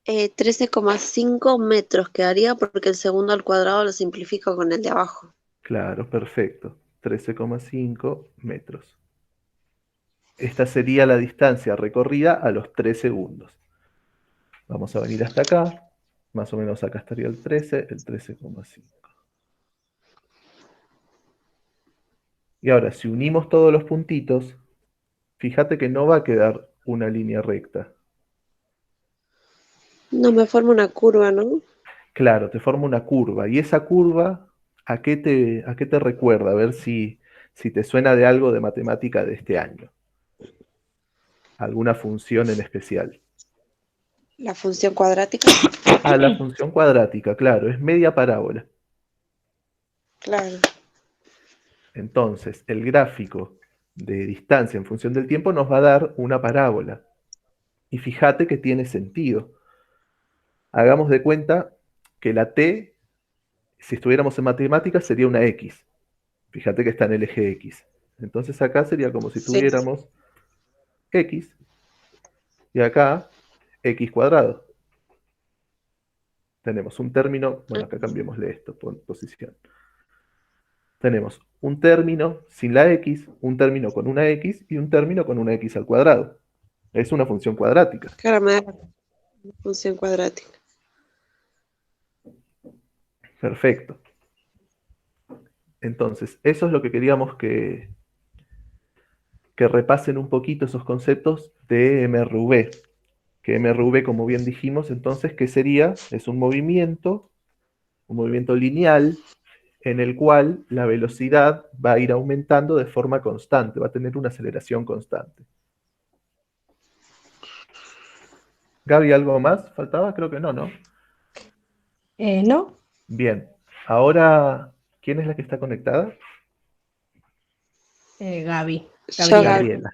13,5 metros quedaría porque el segundo al cuadrado lo simplifico con el de abajo. Claro, perfecto. 13,5 metros. Esta sería la distancia recorrida a los 3 segundos. Vamos a venir hasta acá. Más o menos acá estaría el 13, el 13,5. Y ahora, si unimos todos los puntitos, fíjate que no va a quedar una línea recta. No me forma una curva, ¿no? Claro, te forma una curva. ¿Y esa curva a qué te recuerda? A ver si te suena de algo de matemática de este año. ¿Alguna función en especial? La función cuadrática. Ah, la función cuadrática, claro, es media parábola. Claro. Entonces, el gráfico de distancia en función del tiempo nos va a dar una parábola. Y fíjate que tiene sentido. Hagamos de cuenta que la t, si estuviéramos en matemáticas, sería una x. Fíjate que está en el eje x. Entonces acá sería como si Sí. tuviéramos x y acá x cuadrado. Tenemos un término, bueno, acá cambiémosle esto, posición. Tenemos un término sin la x, un término con una x y un término con una x al cuadrado. Es una función cuadrática. Claro, me da la función cuadrática. Perfecto. Entonces, eso es lo que queríamos que repasen un poquito esos conceptos de MRV. Que MRV, como bien dijimos, entonces, ¿qué sería? Es un movimiento lineal en el cual la velocidad va a ir aumentando de forma constante, va a tener una aceleración constante. Gaby, ¿algo más faltaba? Creo que no, ¿no? ¿No? Bien, ahora, ¿quién es la que está conectada? Gaby. Yo, Gabriela. Gabriela.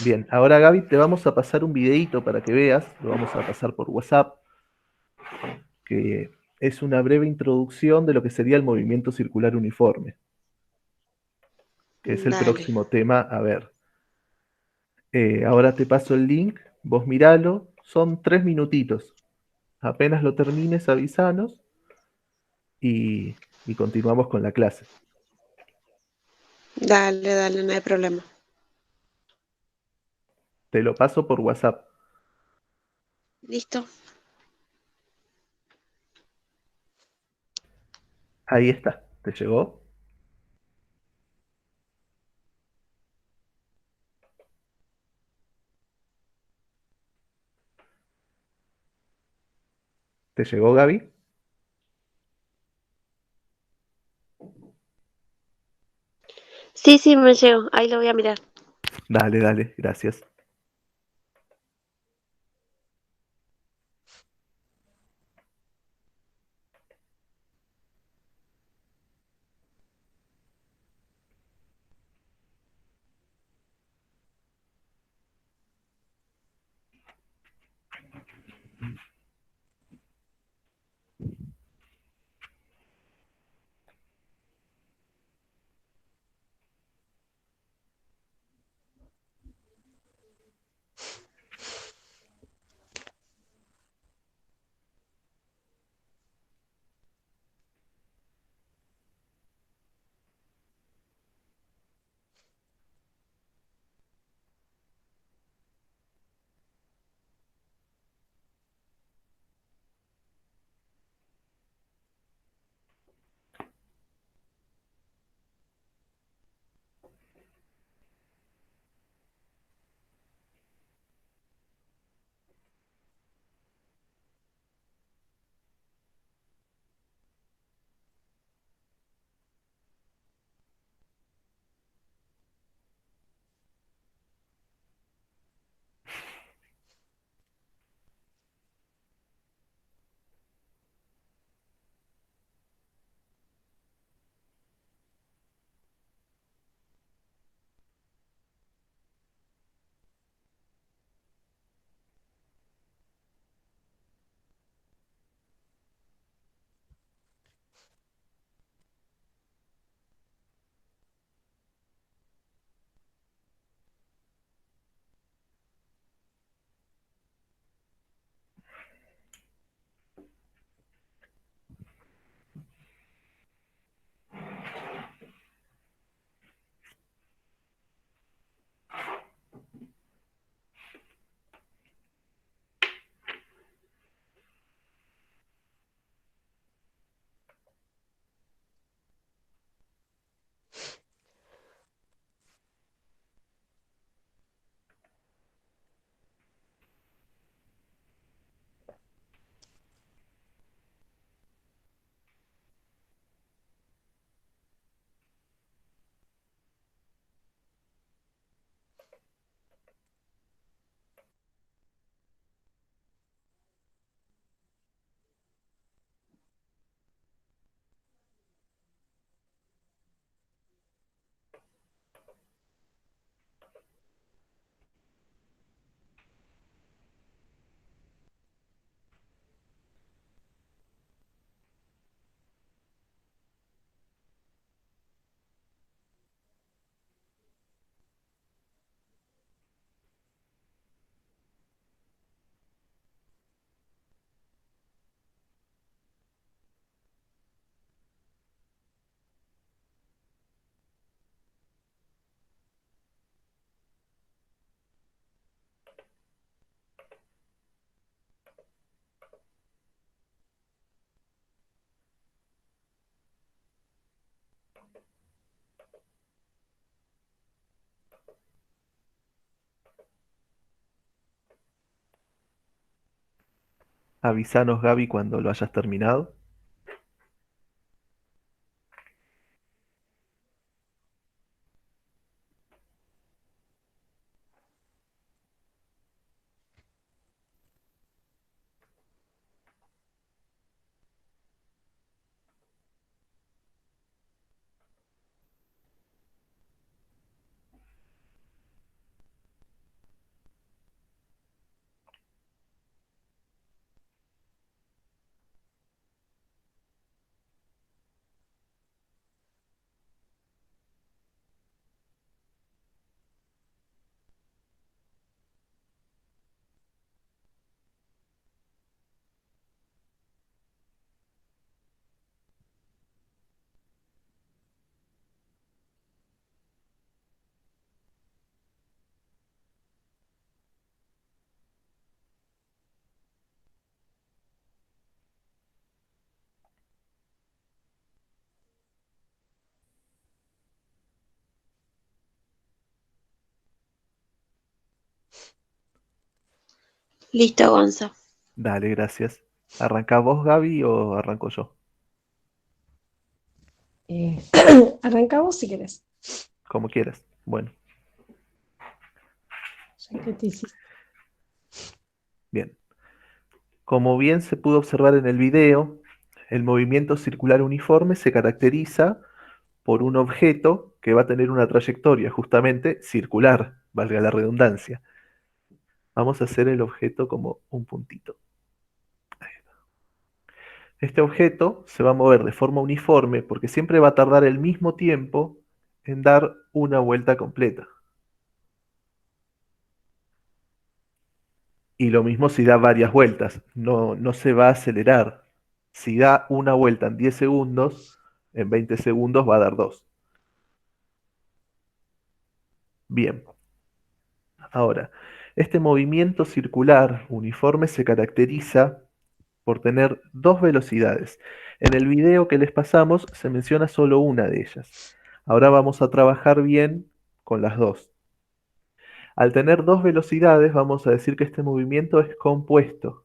Bien, ahora Gaby, te vamos a pasar un videíto para que veas, lo vamos a pasar por WhatsApp, que es una breve introducción de lo que sería el movimiento circular uniforme. que es el Dale. próximo tema. A ver, ahora te paso el link, vos miralo, son 3 minutitos. Apenas lo termines, avisanos y, y continuamos con la clase. Dale, dale, no hay problema. Te lo paso por WhatsApp. ¿Listo? Ahí está, ¿te llegó? ¿Te llegó, Gaby? Sí, sí, me llegó. Ahí lo voy a mirar. Dale, dale, gracias. Avísanos, Gaby, cuando lo hayas terminado. Listo, Gonza. Dale, gracias. ¿Arrancás vos, Gaby, o arranco yo? Arrancamos si querés. Como quieras. Bueno, Ya que te hiciste. bien. Como bien se pudo observar en el video, el movimiento circular uniforme se caracteriza por un objeto que va a tener una trayectoria justamente circular, valga la redundancia. Vamos a hacer el objeto como un puntito. Este objeto se va a mover de forma uniforme porque siempre va a tardar el mismo tiempo en dar una vuelta completa. Y lo mismo si da varias vueltas, no se va a acelerar. Si da una vuelta en 10 segundos, en 20 segundos va a dar 2. Bien, ahora, este movimiento circular uniforme se caracteriza por tener dos velocidades. En el video que les pasamos se menciona solo una de ellas. Ahora vamos a trabajar bien con las dos. Al tener dos velocidades, vamos a decir que este movimiento es compuesto.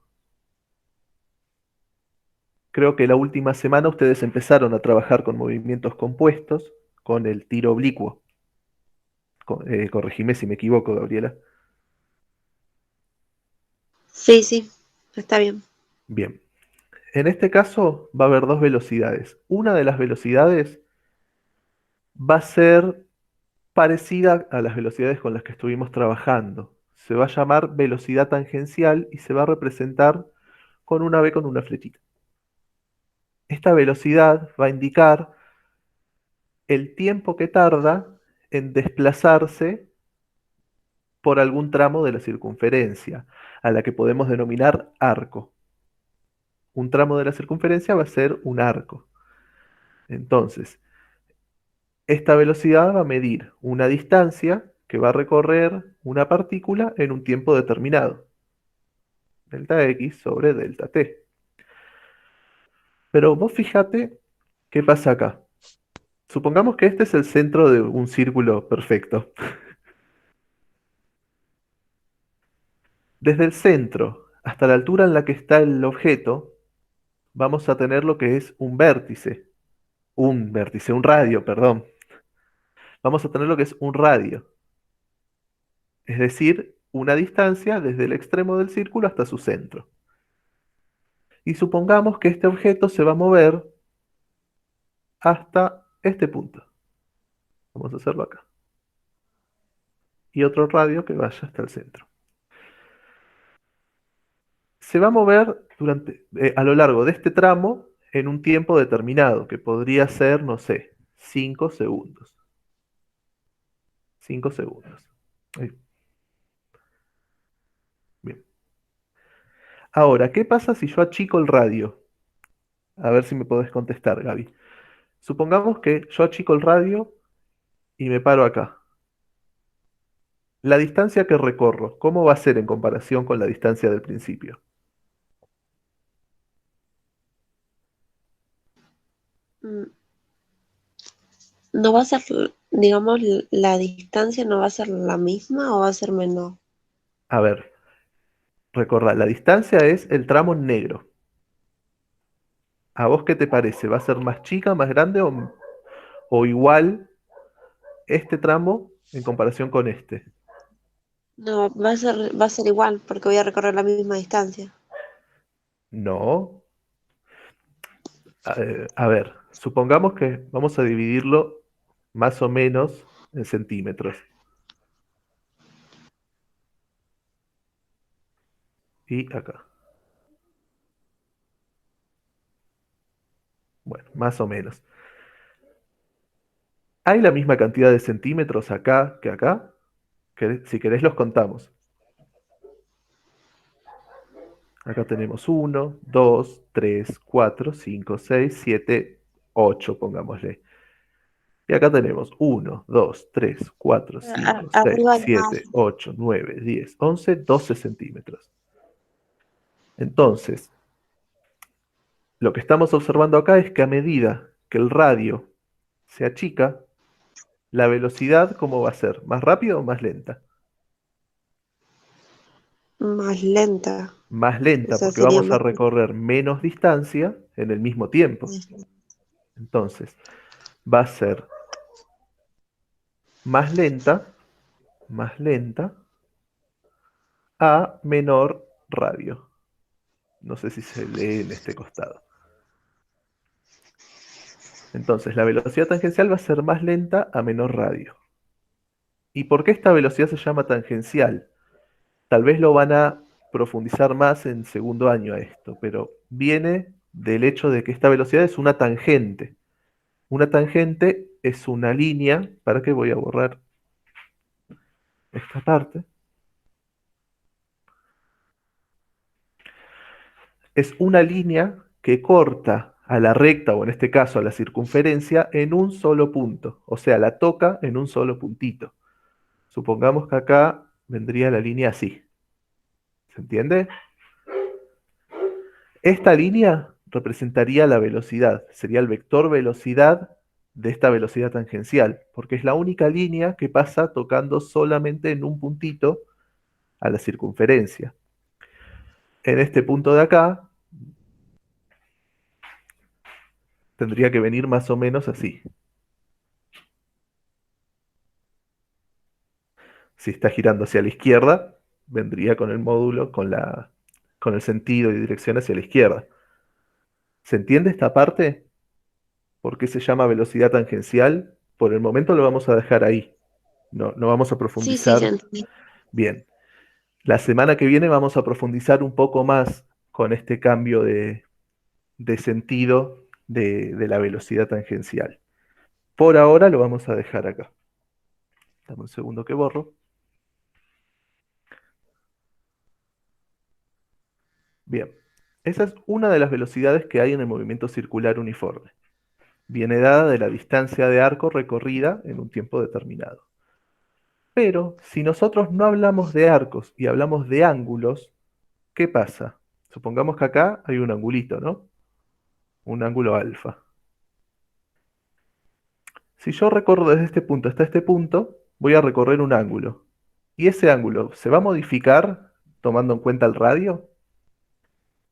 Creo que la última semana ustedes empezaron a trabajar con movimientos compuestos, con el tiro oblicuo. Corregime si me equivoco, Gabriela. Sí, sí, está bien. Bien. En este caso va a haber dos velocidades. Una de las velocidades va a ser parecida a las velocidades con las que estuvimos trabajando. Se va a llamar velocidad tangencial y se va a representar con una B con una flechita. Esta velocidad va a indicar el tiempo que tarda en desplazarse por algún tramo de la circunferencia, a la que podemos denominar arco. Un tramo de la circunferencia va a ser un arco. Entonces, esta velocidad va a medir una distancia que va a recorrer una partícula en un tiempo determinado. Delta X sobre delta T. Pero vos fíjate qué pasa acá. Supongamos que este es el centro de un círculo perfecto. Desde el centro hasta la altura en la que está el objeto, vamos a tener lo que es un radio, perdón. Vamos a tener lo que es un radio, es decir, una distancia desde el extremo del círculo hasta su centro. Y supongamos que este objeto se va a mover hasta este punto. Vamos a hacerlo acá. Y otro radio que vaya hasta el centro. Se va a mover a lo largo de este tramo en un tiempo determinado, que podría ser, no sé, 5 segundos. 5 segundos. Ahí. Bien. Ahora, ¿qué pasa si yo achico el radio? A ver si me podés contestar, Gaby. Supongamos que yo achico el radio y me paro acá. La distancia que recorro, ¿cómo va a ser en comparación con la distancia del principio? Mm, ¿No va a ser, digamos, la distancia no va a ser la misma o va a ser menor? A ver, recordá, la distancia es el tramo negro. ¿A vos qué te parece? ¿Va a ser más chica, más grande o igual este tramo en comparación con este? No, va a ser igual porque voy a recorrer la misma distancia. No. A ver, supongamos que vamos a dividirlo más o menos en centímetros. Y acá. Bueno, más o menos. ¿Hay la misma cantidad de centímetros acá que acá? Si querés los contamos. Acá tenemos 1, 2, 3, 4, 5, 6, 7, 8, pongámosle. Y acá tenemos 1, 2, 3, 4, 5, 6, Arriba no 7, 8, 9, 10, 11, 12 centímetros. Entonces, lo que estamos observando acá es que a medida que el radio se achica, la velocidad, ¿cómo va a ser? ¿Más rápida o más lenta? Más lenta. Más lenta, Esa porque sería vamos a más. recorrer menos distancia en el mismo tiempo. Entonces, va a ser más lenta a menor radio. No sé si se lee en este costado. Entonces, la velocidad tangencial va a ser más lenta a menor radio. ¿Y por qué esta velocidad se llama tangencial? Tal vez lo van a profundizar más en segundo año a esto, pero viene del hecho de que esta velocidad es una tangente. Una tangente es una línea, ¿para qué voy a borrar esta parte? Es una línea que corta a la recta, o en este caso a la circunferencia, en un solo punto. O sea, la toca en un solo puntito. Supongamos que acá vendría la línea así. ¿Se entiende? Esta línea representaría la velocidad, sería el vector velocidad de esta velocidad tangencial, porque es la única línea que pasa tocando solamente en un puntito a la circunferencia. En este punto de acá tendría que venir más o menos así. Si está girando hacia la izquierda, vendría con el módulo, con el sentido y dirección hacia la izquierda. ¿Se entiende esta parte? ¿Por qué se llama velocidad tangencial? Por el momento lo vamos a dejar ahí. No vamos a Sí, sí, ya profundizar. entendí. Bien. La semana que viene vamos a profundizar un poco más con este cambio de sentido de la velocidad tangencial. Por ahora lo vamos a dejar acá. Dame un segundo que borro. Bien. Esa es una de las velocidades que hay en el movimiento circular uniforme. Viene dada de la distancia de arco recorrida en un tiempo determinado. Pero si nosotros no hablamos de arcos y hablamos de ángulos, ¿qué pasa? Supongamos que acá hay un angulito, ¿no? Un ángulo alfa. Si yo recorro desde este punto hasta este punto, voy a recorrer un ángulo. ¿Y ese ángulo se va a modificar tomando en cuenta el radio?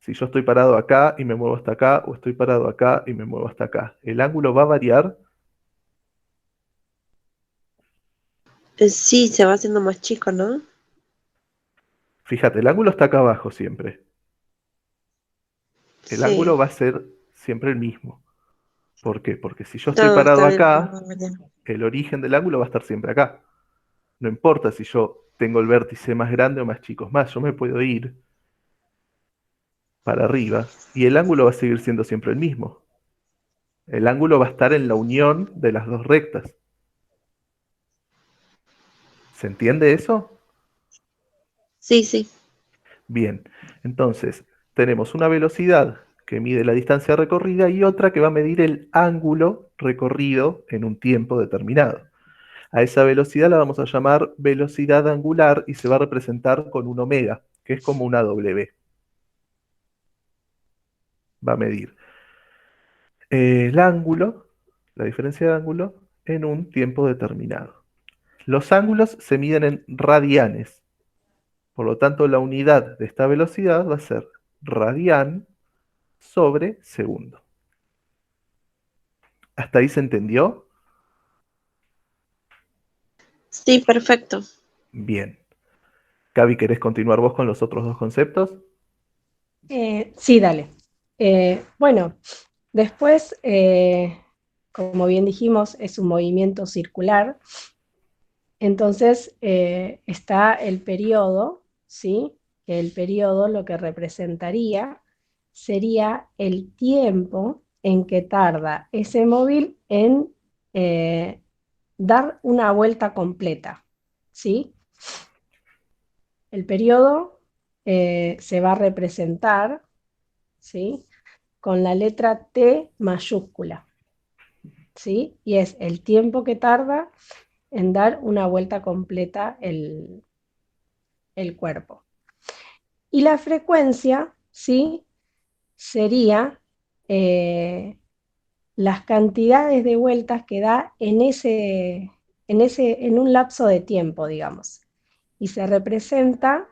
Si yo estoy parado acá y me muevo hasta acá, o estoy parado acá y me muevo hasta acá, ¿el ángulo va a variar? Sí, se va haciendo más chico, ¿no? Fíjate, el ángulo está acá abajo siempre. El Sí. ángulo va a ser siempre el mismo. ¿Por qué? Porque si yo estoy No, parado está bien. acá, el origen del ángulo va a estar siempre acá. No importa si yo tengo el vértice más grande o más chico. Es más, yo me puedo ir para arriba y el ángulo va a seguir siendo siempre el mismo. El ángulo va a estar en la unión de las dos rectas. ¿Se entiende eso? Sí, sí. Bien, entonces tenemos una velocidad que mide la distancia recorrida y otra que va a medir el ángulo recorrido en un tiempo determinado. A esa velocidad la vamos a llamar velocidad angular y se va a representar con un omega, que es como una W. Va a medir el ángulo, la diferencia de ángulo, en un tiempo determinado. Los ángulos se miden en radianes. Por lo tanto, la unidad de esta velocidad va a ser radian sobre segundo. ¿Hasta ahí se entendió? Sí, perfecto. Bien. Gaby, ¿querés continuar vos con los otros dos conceptos? Sí, dale. Bueno, después, como bien dijimos, es un movimiento circular. Entonces está el periodo, ¿sí? Que el periodo lo que representaría sería el tiempo en que tarda ese móvil en dar una vuelta completa, ¿sí? El periodo se va a representar, ¿sí? Con la letra T mayúscula, ¿sí? Y es el tiempo que tarda en dar una vuelta completa el cuerpo. Y la frecuencia, ¿sí? Sería las cantidades de vueltas que da en un lapso de tiempo, digamos. Y se representa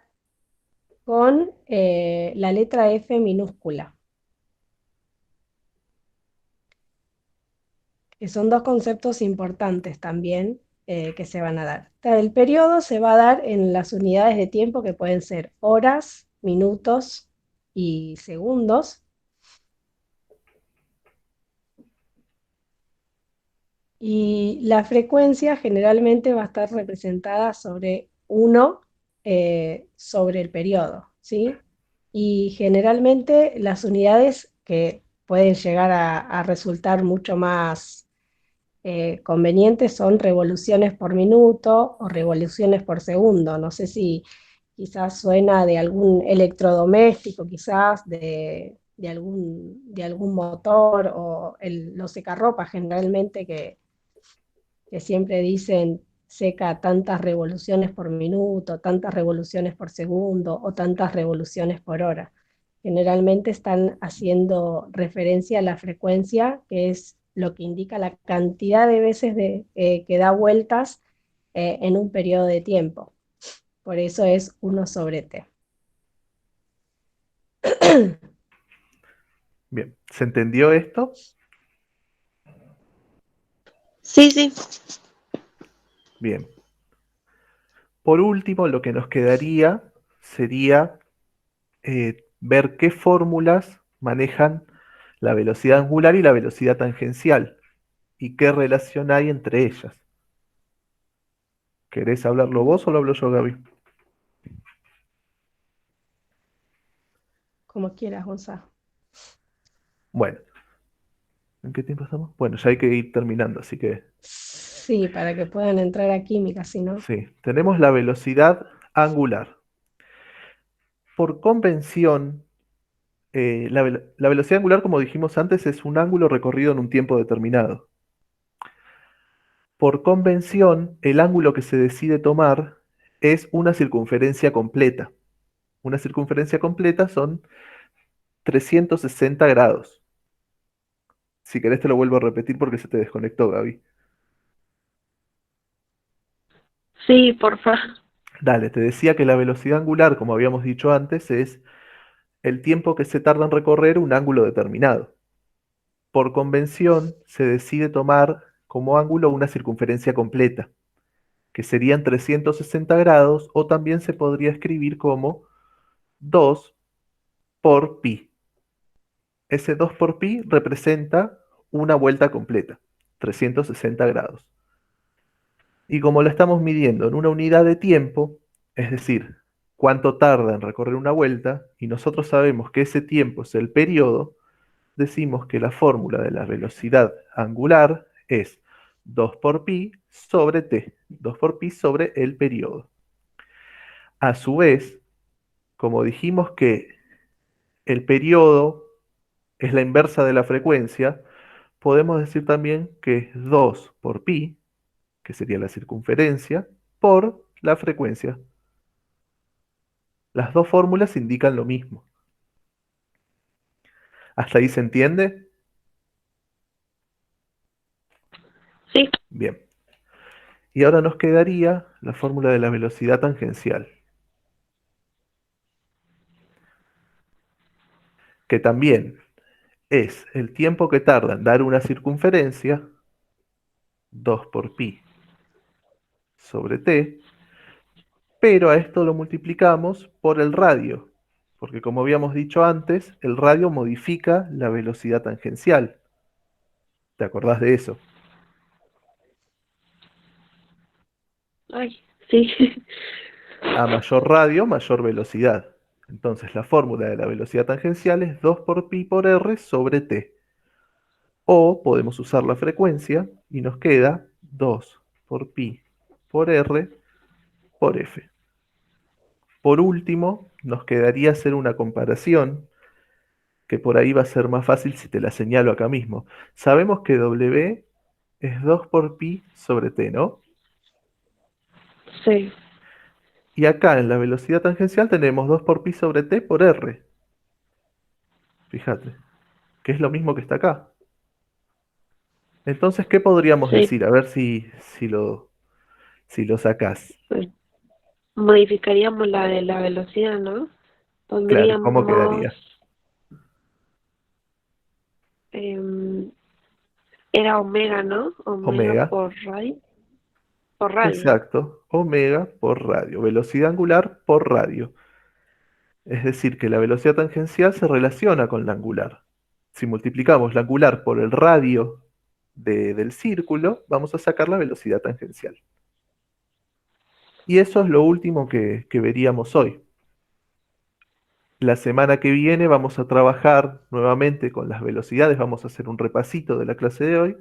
con la letra F minúscula, que son dos conceptos importantes también que se van a dar. El periodo se va a dar en las unidades de tiempo que pueden ser horas, minutos y segundos. Y la frecuencia generalmente va a estar representada sobre 1 sobre el periodo, ¿sí? Y generalmente las unidades que pueden llegar a resultar mucho más convenientes son revoluciones por minuto o revoluciones por segundo. No sé si quizás suena de algún electrodoméstico, quizás de algún motor o los secarropas generalmente que siempre dicen seca tantas revoluciones por minuto, tantas revoluciones por segundo o tantas revoluciones por hora. Generalmente están haciendo referencia a la frecuencia, que es lo que indica la cantidad de veces que da vueltas en un periodo de tiempo. Por eso es 1 sobre t. Bien, ¿se entendió esto? Sí, sí. Bien. Por último, lo que nos quedaría sería ver qué fórmulas manejan la velocidad angular y la velocidad tangencial y qué relación hay entre ellas. ¿Querés hablarlo vos o lo hablo yo, Gaby? Como quieras, Gonzalo. Bueno, ¿en qué tiempo estamos? Bueno, ya hay que ir terminando, así que Sí, para que puedan entrar a química, si no. sí. Tenemos la velocidad angular. Por convención, la velocidad angular, como dijimos antes, es un ángulo recorrido en un tiempo determinado. Por convención, el ángulo que se decide tomar es una circunferencia completa. Una circunferencia completa son 360 grados. Si querés te lo vuelvo a repetir porque se te desconectó, Gaby. Sí, porfa. Dale, te decía que la velocidad angular, como habíamos dicho antes, es el tiempo que se tarda en recorrer un ángulo determinado. Por convención, se decide tomar como ángulo una circunferencia completa, que serían 360 grados, o también se podría escribir como 2 por pi. Ese 2 por pi representa una vuelta completa, 360 grados. Y como la estamos midiendo en una unidad de tiempo, es decir, cuánto tarda en recorrer una vuelta, y nosotros sabemos que ese tiempo es el periodo, decimos que la fórmula de la velocidad angular es 2 por pi sobre t, 2 por pi sobre el periodo. A su vez, como dijimos que el periodo es la inversa de la frecuencia, podemos decir también que es 2 por pi, que sería la circunferencia, por la frecuencia. Las dos fórmulas indican lo mismo. ¿Hasta ahí se entiende? Sí. Bien. Y ahora nos quedaría la fórmula de la velocidad tangencial, que también es el tiempo que tarda en dar una circunferencia, 2 por pi sobre t, pero a esto lo multiplicamos por el radio, porque como habíamos dicho antes, el radio modifica la velocidad tangencial. ¿Te acordás de eso? Ay, sí. A mayor radio, mayor velocidad. Entonces la fórmula de la velocidad tangencial es 2 por pi por r sobre t. O podemos usar la frecuencia y nos queda 2 por pi por r por f. Por último, nos quedaría hacer una comparación, que por ahí va a ser más fácil si te la señalo acá mismo. Sabemos que W es 2 por pi sobre t, ¿no? Sí. Y acá en la velocidad tangencial tenemos 2 por pi sobre t por r. Fíjate, que es lo mismo que está acá. Entonces, ¿qué podríamos Sí. decir? A ver si lo sacás. Pues, modificaríamos la de la velocidad, ¿no? Claro, ¿cómo quedaría? em, era omega, ¿no? Omega Omega, por radio. Por radio. exacto, omega por radio, velocidad angular por radio. Es decir, que la velocidad tangencial se relaciona con la angular. Si multiplicamos la angular por el radio del círculo, vamos a sacar la velocidad tangencial. Y eso es lo último que veríamos hoy. La semana que viene vamos a trabajar nuevamente con las velocidades, vamos a hacer un repasito de la clase de hoy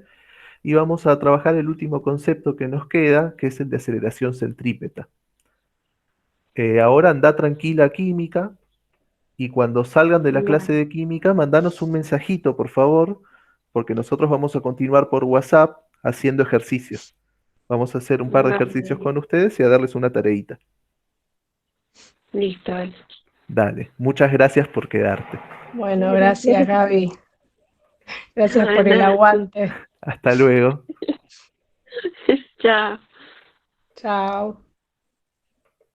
y vamos a trabajar el último concepto que nos queda, que es el de aceleración centrípeta. Ahora anda tranquila a química y cuando salgan de la clase de química, mandanos un mensajito, por favor, porque nosotros vamos a continuar por WhatsApp haciendo ejercicios. Vamos a hacer un par de ejercicios con ustedes y a darles una tareita. Listo, dale. Dale, muchas gracias por quedarte. Bueno, gracias, Gaby. Gracias por el Nada. aguante. Hasta luego. Chao. Chao.